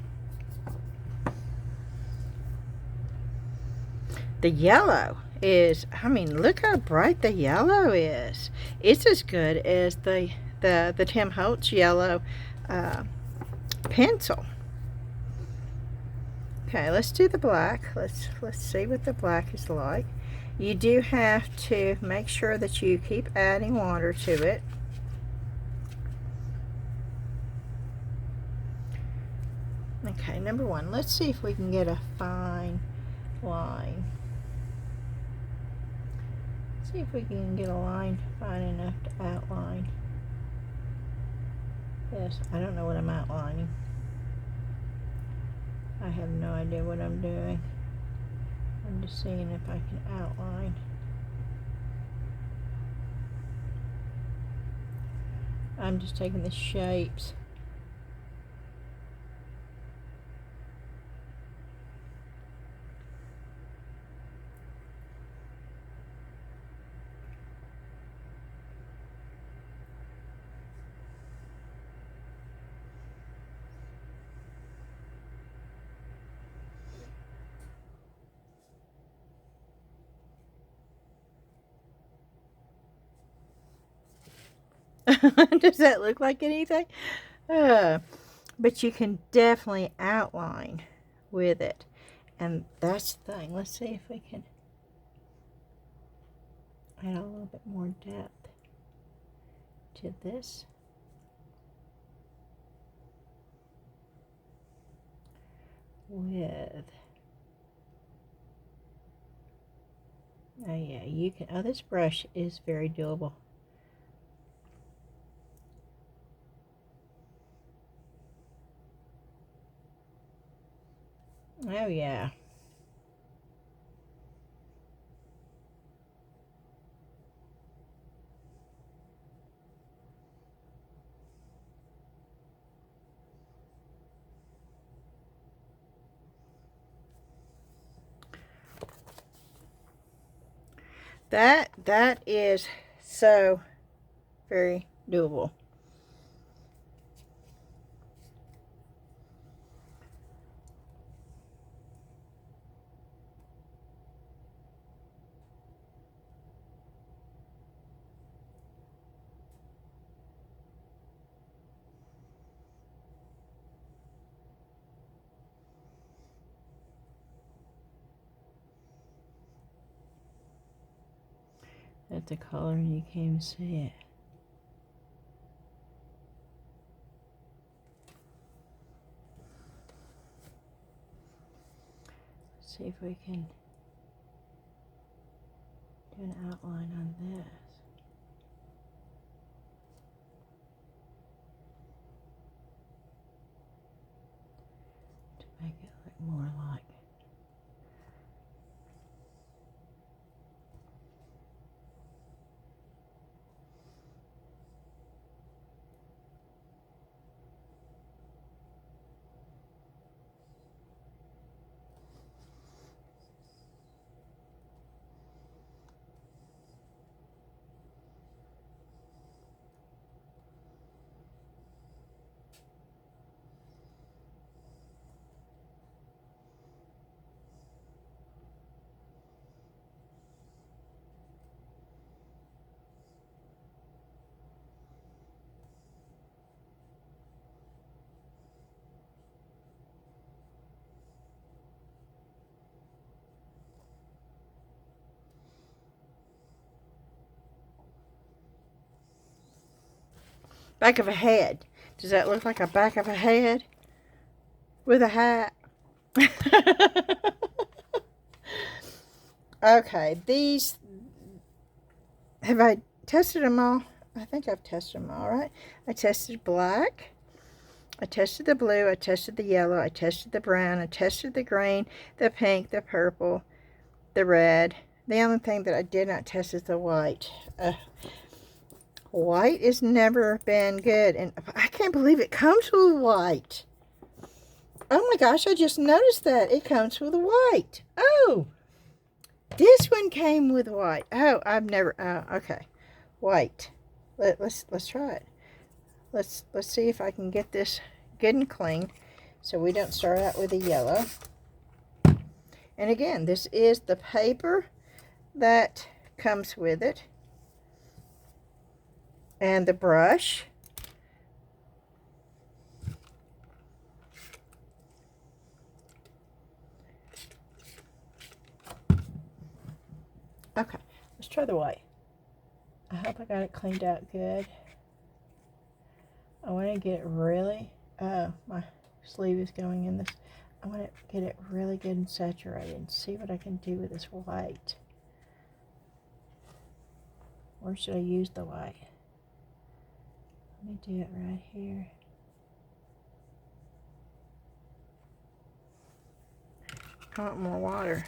the yellow is, I mean, look how bright the yellow is. It's as good as the Tim Holtz yellow pencil. Okay, let's do the black. Let's see what the black is like. You do have to make sure that you keep adding water to it. Okay, number one, let's see if we can get a fine line. See if we can get a line fine enough to outline. Yes, I don't know what I'm outlining. I have no idea what I'm doing. I'm just seeing if I can outline. I'm just taking the shapes. Does that look like anything? But you can definitely outline with it. And that's the thing. Let's see if we can add a little bit more depth to this. With, oh yeah, you can, oh, this brush is very doable. Oh yeah. That is so very doable. That's the color and you can't even see it. Let's see if we can do an outline on this. To make it look more like. Back of a head. Does that look like a back of a head? With a hat? Okay, these, have I tested them all? I think I've tested them all, right? I tested black. I tested the blue. I tested the yellow. I tested the brown. I tested the green, the pink, the purple, the red. The only thing that I did not test is the white. White has never been good, and I can't believe it comes with white. Oh my gosh, I just noticed that it comes with white. Oh, this one came with white. Oh, I've never, okay, white. Let's try it. Let's see if I can get this good and clean so we don't start out with a yellow. And again, this is the paper that comes with it. And the brush. Okay, let's try the white. I hope I got it cleaned out good. I want to get it really, my sleeve is going in this. I want to get it really good and saturated and see what I can do with this white. Where should I use the white? Let me do it right here. I want more water.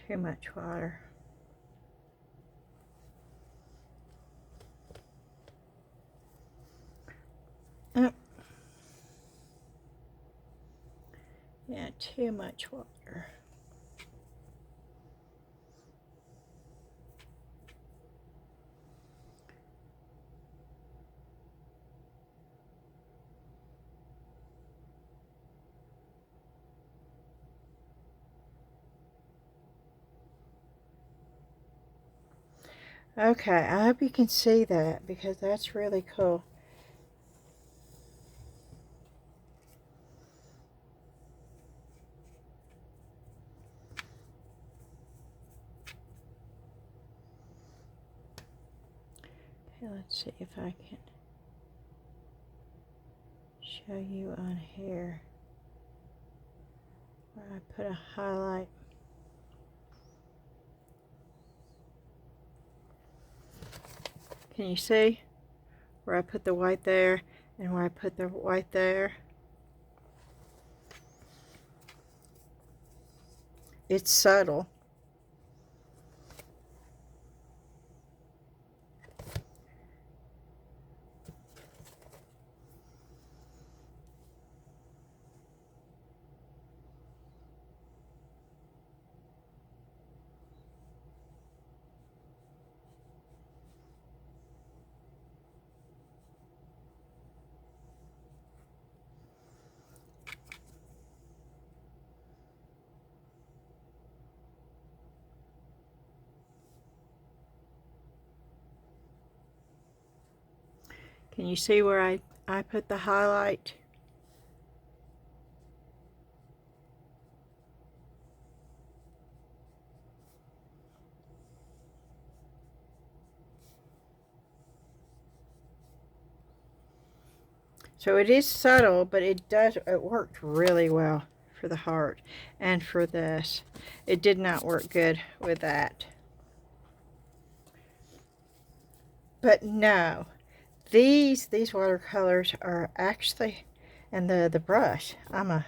Too much water. Oh. Yeah, too much water. Okay, I hope you can see that because that's really cool. Okay, let's see if I can show you on here where I put a highlight. Can you see where I put the white there and where I put the white there? It's subtle. Can you see where I put the highlight? So it is subtle, but it worked really well for the heart and for this. It did not work good with that. But no, these watercolors are actually, and the brush, I'm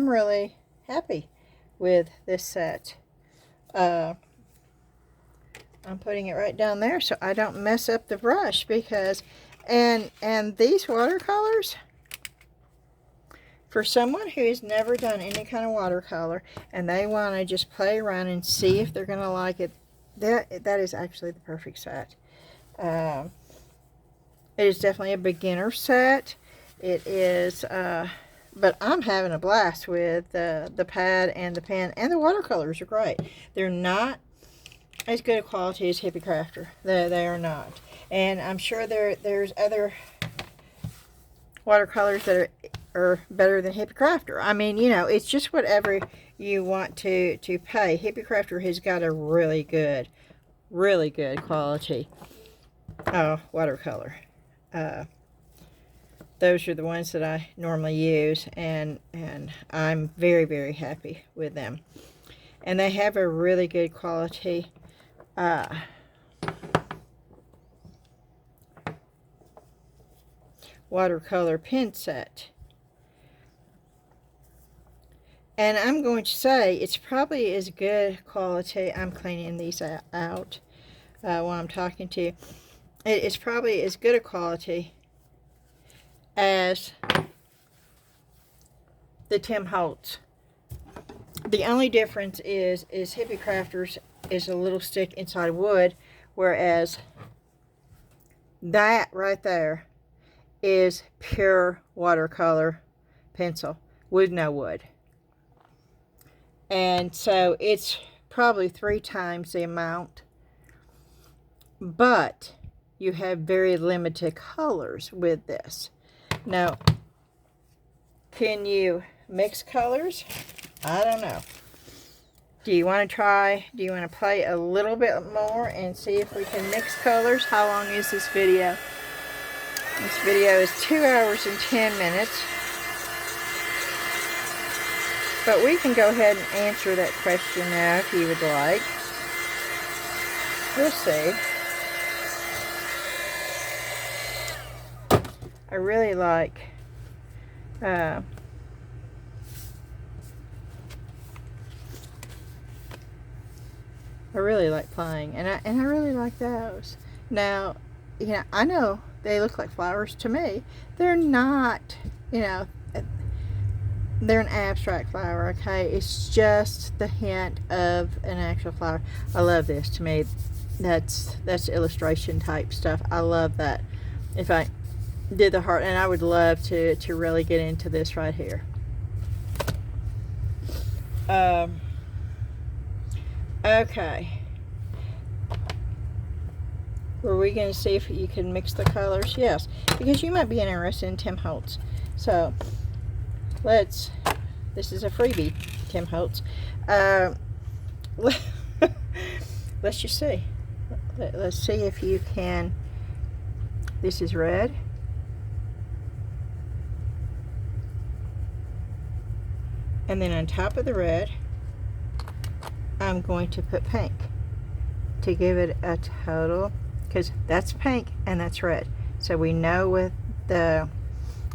really happy with this set. I'm putting it right down there so I don't mess up the brush because, and these watercolors, for someone who has never done any kind of watercolor and they want to just play around and see if they're going to like it, that is actually the perfect set. It is definitely a beginner set. It is, but I'm having a blast with the pad and the pen, and the watercolors are great. They're not as good a quality as Hippie Crafter. They are not. And I'm sure there's other watercolors that are better than Hippie Crafter. I mean, you know, it's just whatever you want to pay. Hippie Crafter has got a really good quality watercolor. Those are the ones that I normally use, and I'm very, very happy with them. And they have a really good quality watercolor pen set. And I'm going to say it's probably as good quality. I'm cleaning these out while I'm talking to you. It's probably as good a quality as the Tim Holtz. The only difference is Hippie Crafters is a little stick inside wood, whereas that right there is pure watercolor pencil with no wood. And so it's probably 3 times the amount, but you have very limited colors with this. Now, can you mix colors? I don't know. Do you want to try? Do you want to play a little bit more and see if we can mix colors? How long is this video? This video is 2 hours and 10 minutes. But we can go ahead and answer that question now if you would like. We'll see. I really like playing, and I really like those. Now, you know, I know they look like flowers to me. They're not, you know, they're an abstract flower, okay? It's just the hint of an actual flower. I love this. To me, that's illustration type stuff. I love that. If I did the heart, and I would love to really get into this right here. Okay. Were we going to see if you can mix the colors? Yes, because you might be interested in Tim Holtz. So, this is a freebie, Tim Holtz. Let's just see. Let's see if you can. This is red. And then on top of the red, I'm going to put pink to give it a total, because that's pink and that's red. So we know what the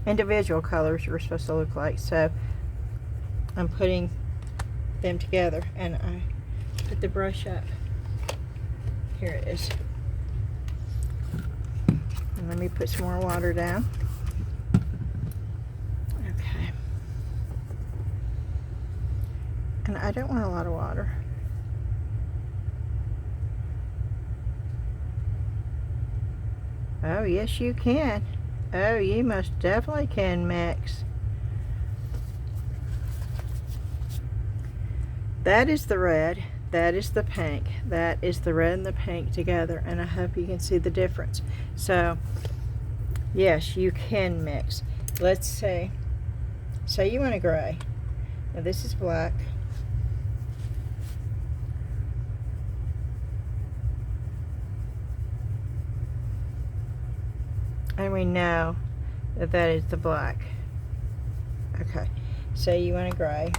individual colors are supposed to look like. So I'm putting them together, and I put the brush up. Here it is. And let me put some more water down. Okay. And I don't want a lot of water. Oh, yes, you can. Oh, you most definitely can mix. That is the red. That is the pink. That is the red and the pink together. And I hope you can see the difference. So, yes, you can mix. Let's say you want a gray. Now, this is black. And we know that that is the black. Okay, say you want a gray.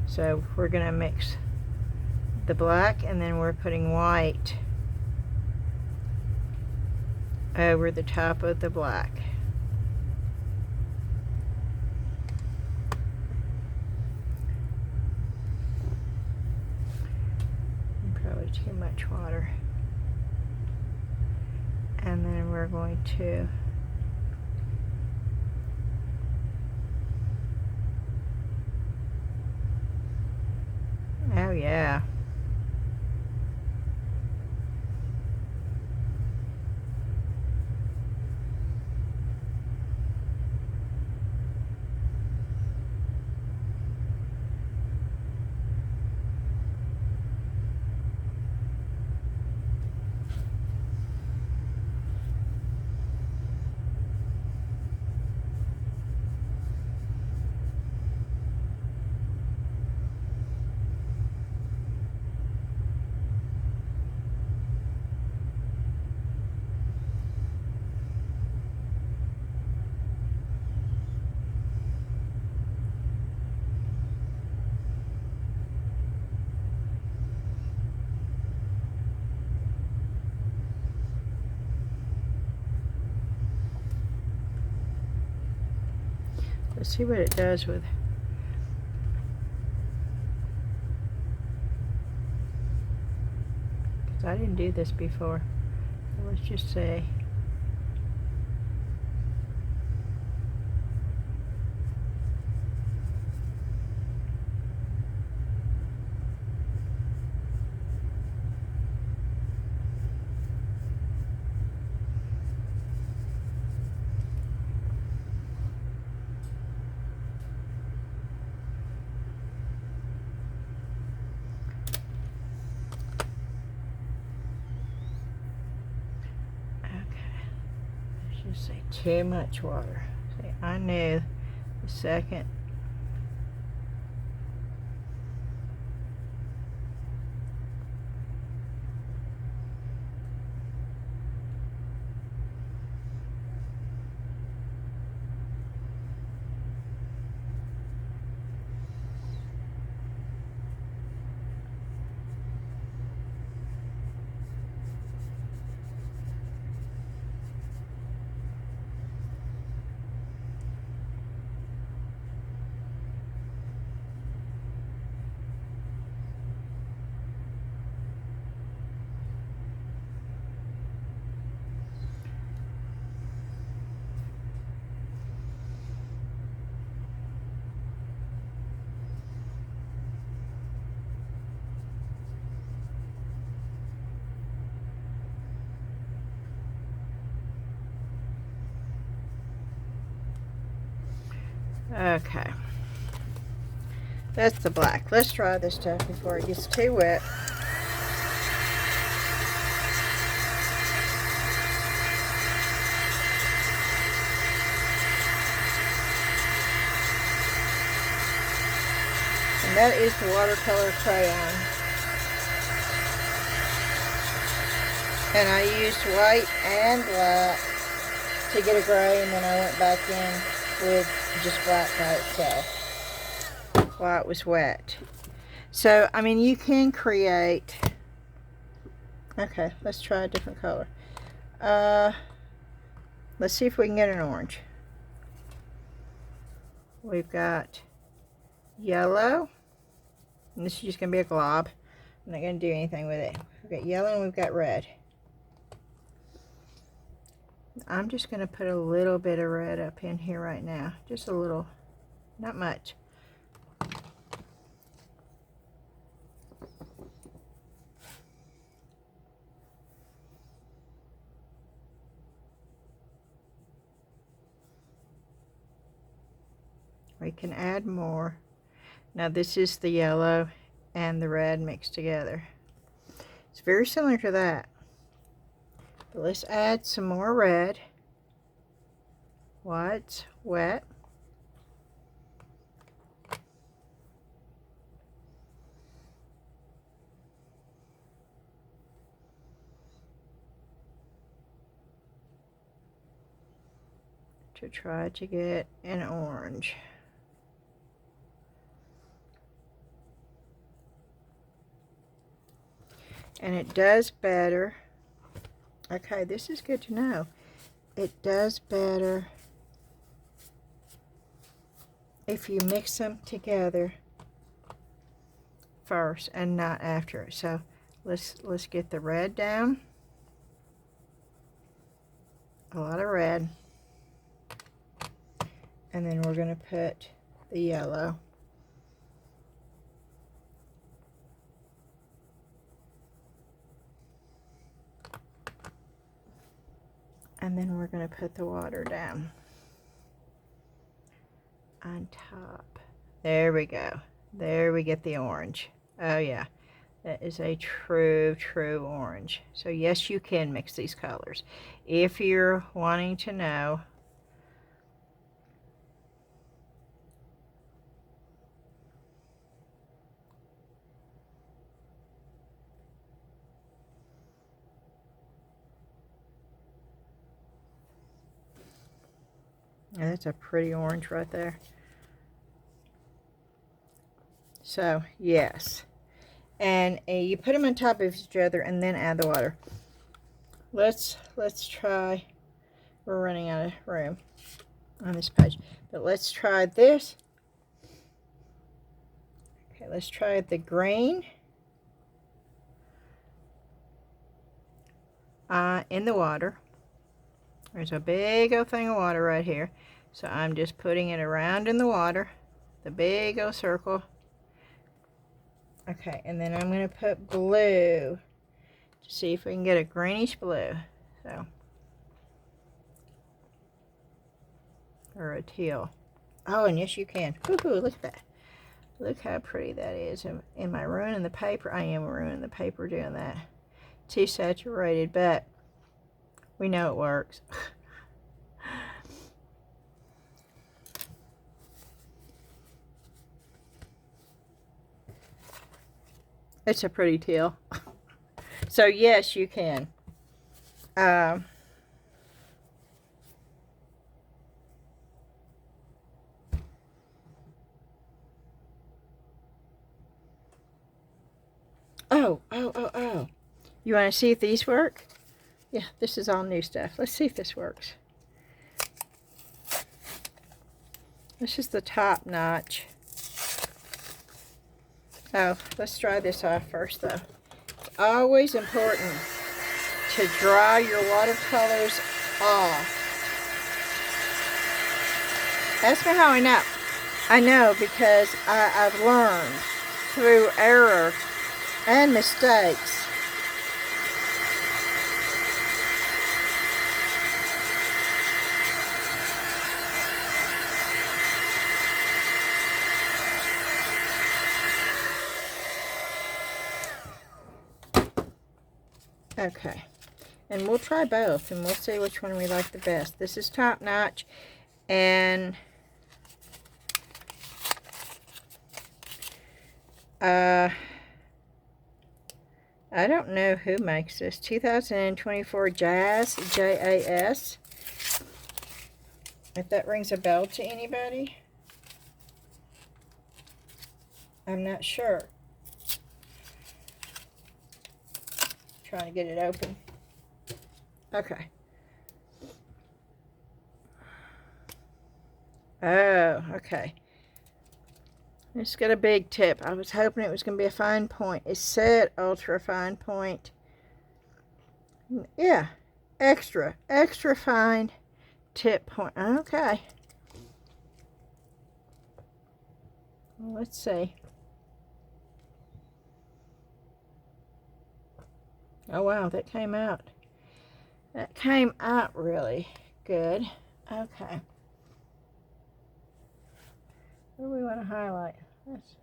So we're going to mix the black, and then we're putting white over the top of the black. Probably too much water. And then we're going to oh yeah. Let's see what it does with. Because I didn't do this before. So let's just say. Just say too much water. See, I knew the second okay. That's the black. Let's try this stuff before it gets too wet. And that is the watercolor crayon. And I used white and black to get a gray, and then I went back in with just black by itself while it was wet. So, I mean, you can create... Okay, let's try a different color. Let's see if we can get an orange. We've got yellow. And this is just going to be a glob. I'm not going to do anything with it. We've got yellow and we've got red. I'm just going to put a little bit of red up in here right now. Just a little. Not much. We can add more. Now this is the yellow and the red mixed together. It's very similar to that. But let's add some more red while it's wet. To try to get an orange. And it does better. Okay, this is good to know. It does better if you mix them together first and not after it. So let's get the red down. A lot of red. And then we're going to put the yellow. And then we're going to put the water down on top. There we go. There we get the orange. Oh yeah, that is a true orange. So yes, you can mix these colors if you're wanting to know. And that's a pretty orange right there. So, yes. And you put them on top of each other and then add the water. Let's try. We're running out of room on this page. But let's try this. Okay, let's try the green. In the water. There's a big old thing of water right here. So I'm just putting it around in the water. The big old circle. Okay, and then I'm going to put blue to see if we can get a greenish blue. So, or a teal. Oh, and yes you can. Woohoo, look at that. Look how pretty that is. Am I ruining the paper? I am ruining the paper doing that. Too saturated, but we know it works. It's a pretty teal. So yes, you can. Oh, You want to see if these work? Yeah, this is all new stuff. Let's see if this works. This is the top notch. Oh, let's dry this off first though. It's always important to dry your watercolors off. Ask me how I know. I know because I've learned through error and mistakes. Okay. And we'll try both, and we'll see which one we like the best. This is Top Notch, and I don't know who makes this. 2024 Jazz, J-A-S. If that rings a bell to anybody. I'm not sure. Trying to get it open. Okay. Oh, okay. It's got a big tip. I was hoping it was going to be a fine point. It said ultra fine point. Yeah. Extra fine tip point. Okay. Well, let's see. Oh, wow. That came out. That came out really good. Okay. What do we want to highlight? Let's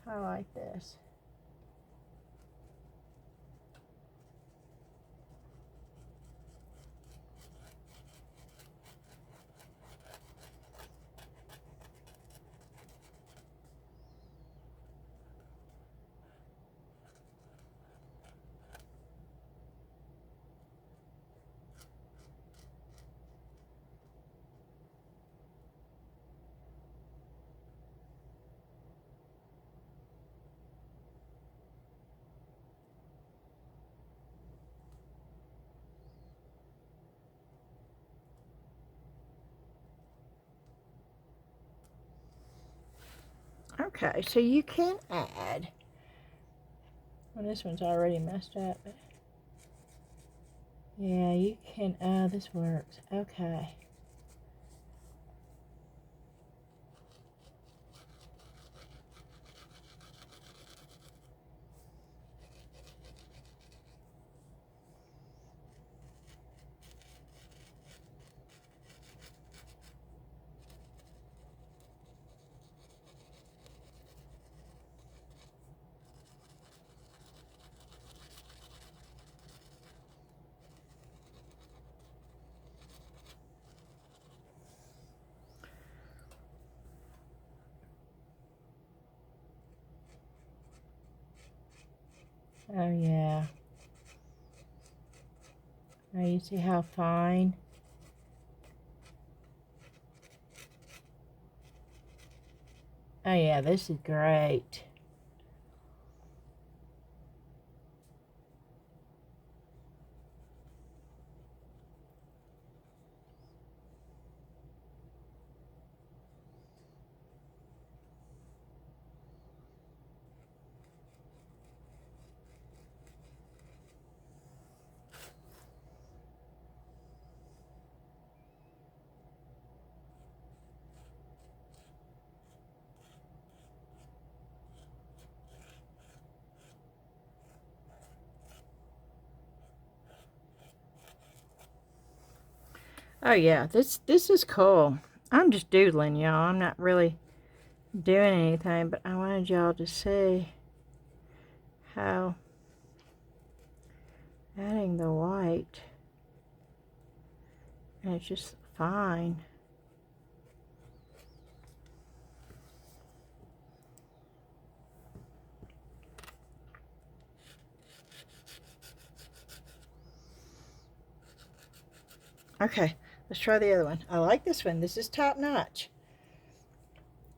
highlight this. Okay, so you can add. Well, this one's already messed up. Yeah, you can. Oh, this works. Okay. Oh, yeah. Now you see how fine? Oh, yeah, this is great. Oh, yeah, this is cool. I'm just doodling, y'all. I'm not really doing anything, but I wanted y'all to see how adding the white, and it's just fine. Okay, let's try the other one. I like this one. This is Top Notch.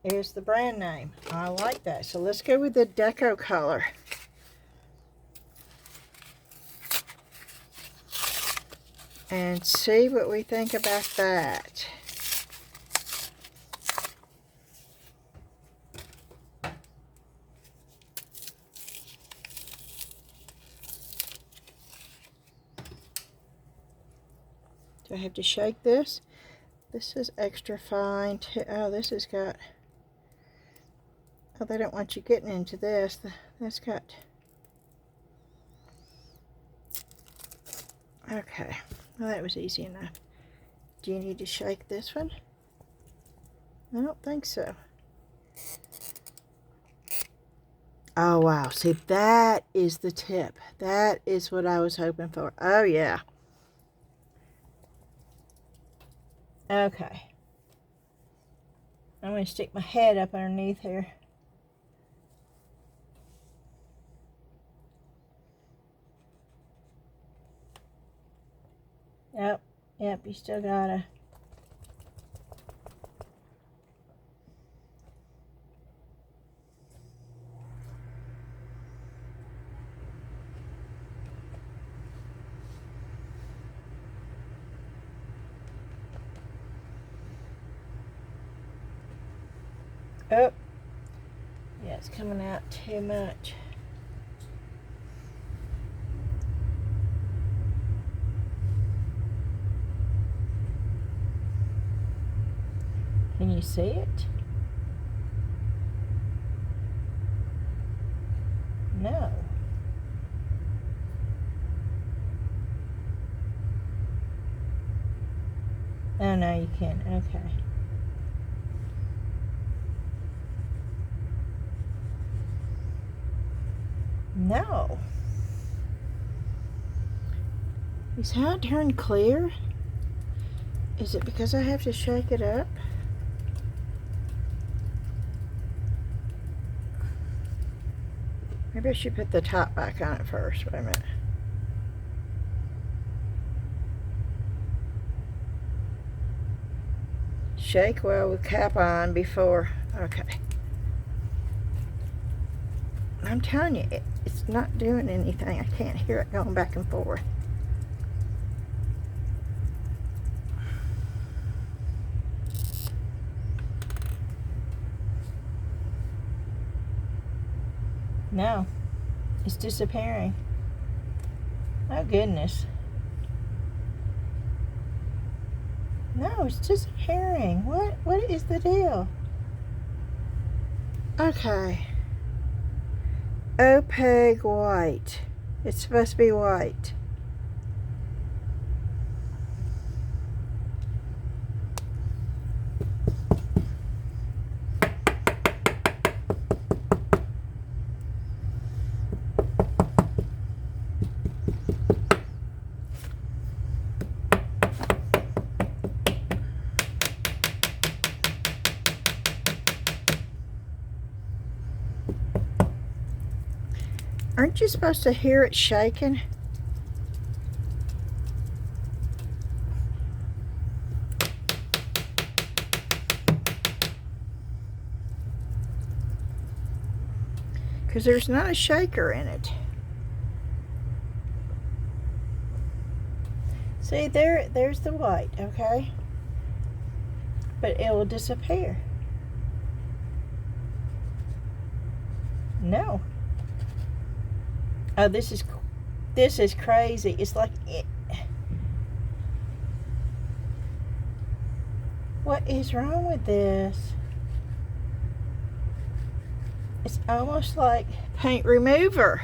Here's the brand name. I like that. So let's go with the Deco color. And see what we think about that. Do I have to shake this? This is extra fine too. Oh, this has got... Oh, they don't want you getting into this. That's got... Okay. Well, that was easy enough. Do you need to shake this one? I don't think so. Oh, wow. See, that is the tip. That is what I was hoping for. Oh, yeah. Okay. I'm going to stick my head up underneath here. Yep. Yep, you still gotta. Oh. Yeah, it's coming out too much. Can you see it? No. Oh, no, you can. Okay. No. Is how it turned clear? Is it because I have to shake it up? Maybe I should put the top back on it first. Wait a minute. Shake well with cap on before. Okay. I'm telling you, it's not doing anything. I can't hear it going back and forth. No, it's disappearing. Oh goodness. No, it's disappearing. What is the deal? Okay. Opaque white. It's supposed to be white. Aren't you supposed to hear it shaking? Because there's not a shaker in it. See, there's the white, okay? But it will disappear. No. Oh, this is crazy. It's like it. What is wrong with this? It's almost like paint remover.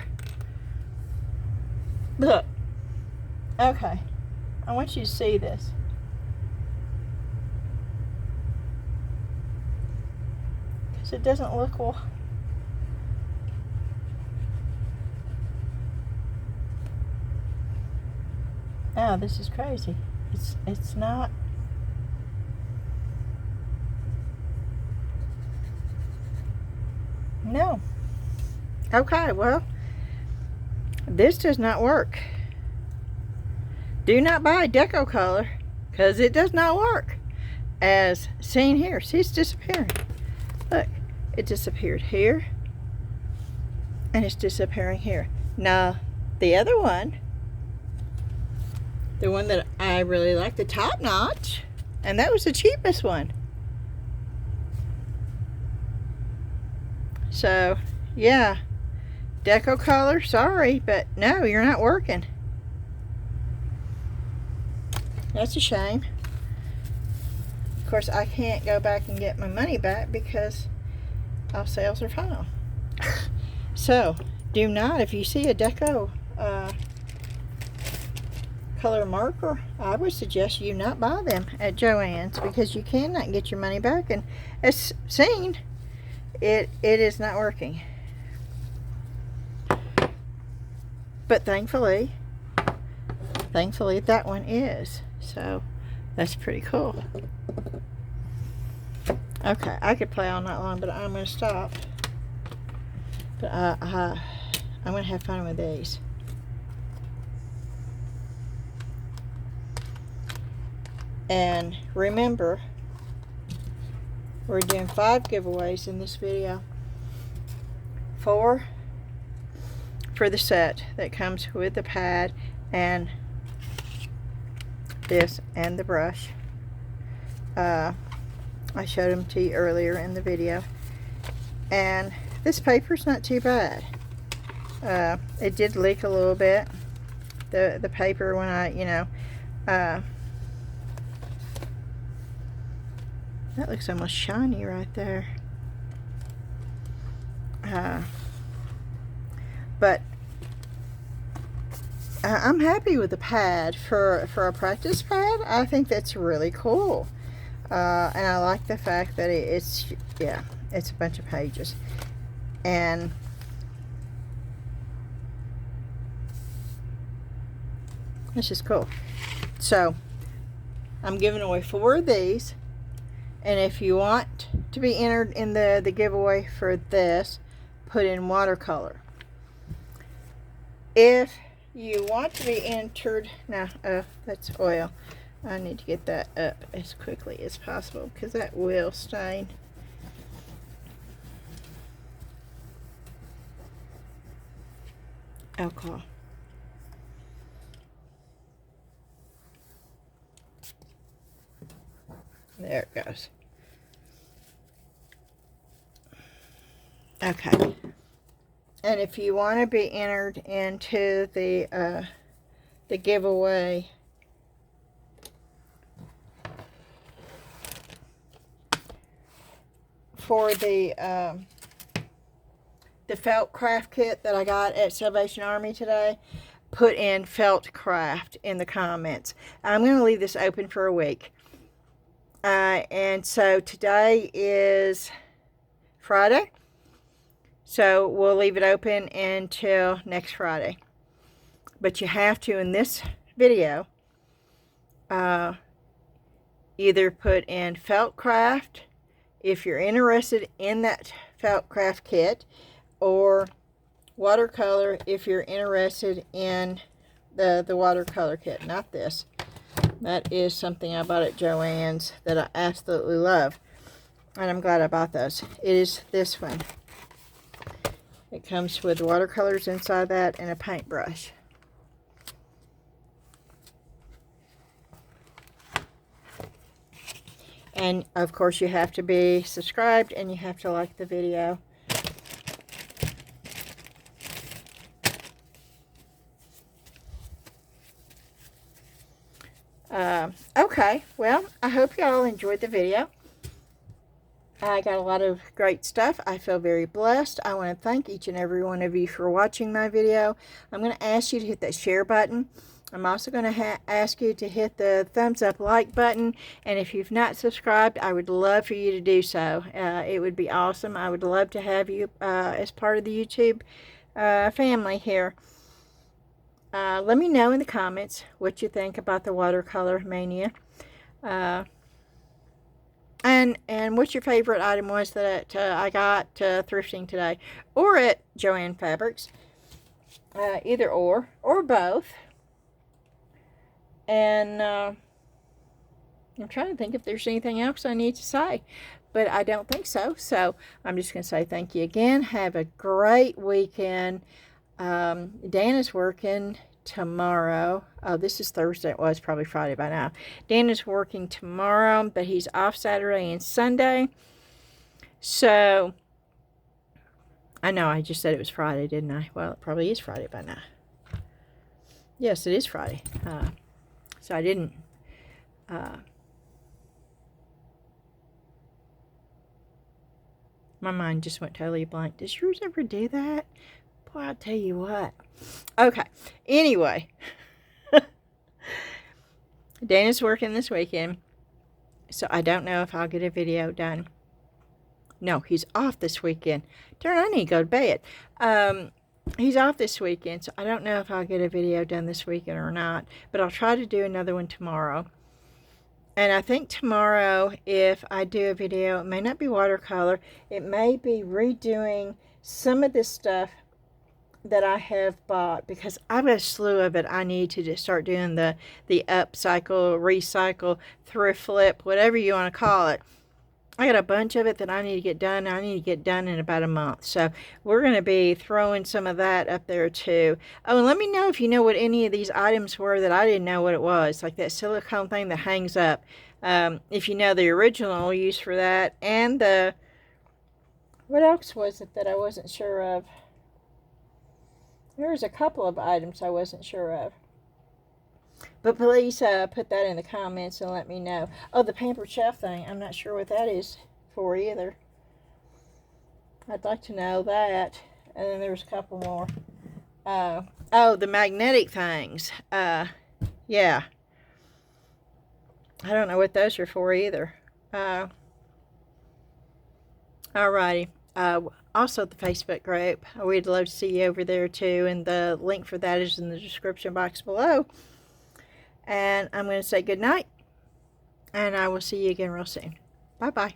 Look. Okay. I want you to see this. Because it doesn't look well. Oh, this is crazy. It's not. No. Okay, well, this does not work. Do not buy Decocolor because it does not work as seen here. See, it's disappearing. Look, it disappeared here and it's disappearing here. Now, the other one, the one that I really like, the top notch, and that was the cheapest one. So, yeah, Decocolor, sorry, but no, you're not working. That's a shame. Of course, I can't go back and get my money back because all sales are final. So, do not, if you see a Deco color marker, I would suggest you not buy them at Joann's because you cannot get your money back, and as seen, it is not working. But thankfully that one is. So that's pretty cool. Okay, I could play all night long, but I'm going to stop. But I'm going to have fun with these. And remember, we're doing 5 giveaways in this video. 4 for the set that comes with the pad and this and the brush. I showed them to you earlier in the video. And this paper's not too bad. It did leak a little bit, the paper, when I, that looks almost shiny right there. But I'm happy with the pad for a practice pad. I think that's really cool. And I like the fact that it's a bunch of pages. And it's just cool. So I'm giving away 4 of these. And if you want to be entered in the giveaway for this, put in watercolor. If you want to be entered, now that's oil. I need to get that up as quickly as possible because that will stain. Alcohol. There it goes. Okay. And if you want to be entered into the giveaway, for the felt craft kit that I got at Salvation Army today, put in felt craft in the comments. I'm going to leave this open for a week. And so today is Friday. So we'll leave it open until next Friday. But you have to, in this video, either put in felt craft if you're interested in that felt craft kit, or watercolor if you're interested in the watercolor kit. Not this. That is something I bought at Joann's that I absolutely love. And I'm glad I bought those. It is this one. It comes with watercolors inside that and a paintbrush. And of course you have to be subscribed and you have to like the video. Okay, well, I hope y'all enjoyed the video. I got a lot of great stuff. I feel very blessed. I want to thank each and every one of you for watching my video. I'm going to ask you to hit that share button. I'm also going to ask you to hit the thumbs up like button. And if you've not subscribed, I would love for you to do so. It would be awesome. I would love to have you as part of the YouTube family here. Let me know in the comments what you think about the watercolor mania. And what's your favorite item was that I got thrifting today, or at Joann Fabrics. Either or both. And I'm trying to think if there's anything else I need to say, but I don't think so. So I'm just going to say thank you again. Have a great weekend. Dan is working tomorrow. Oh, this is Thursday. Well, it's probably Friday by now. Dan is working tomorrow, but he's off Saturday and Sunday. So, I know I just said it was Friday, didn't I? Well, it probably is Friday by now. Yes, it is Friday. So I didn't. My mind just went totally blank. Does yours ever do that? Boy, I'll tell you what. Okay. Anyway. Dana's working this weekend. So I don't know if I'll get a video done. No, he's off this weekend. Darn, I need to go to bed. he's off this weekend, so I don't know if I'll get a video done this weekend or not, but I'll try to do another one tomorrow. And I think tomorrow, if I do a video, it may not be watercolor. It may be redoing some of this stuff that I have bought, because I've got a slew of it. I need to just start doing the upcycle, recycle, thrift flip, whatever you want to call it. I got a bunch of it that I need to get done. I need to get done in about a month. So we're going to be throwing some of that up there too. Oh, and let me know if you know what any of these items were that I didn't know what it was. Like that silicone thing that hangs up. If you know the original use for that. And the... what else was it that I wasn't sure of? There was a couple of items I wasn't sure of. But please put that in the comments and let me know. Oh, the pampered chef thing. I'm not sure what that is for either. I'd like to know that. And then there's a couple more. Oh, the magnetic things. Yeah. I don't know what those are for either. Alrighty. Also the Facebook group. We'd love to see you over there too. And the link for that is in the description box below. And I'm going to say good night, and I will see you again real soon. Bye-bye.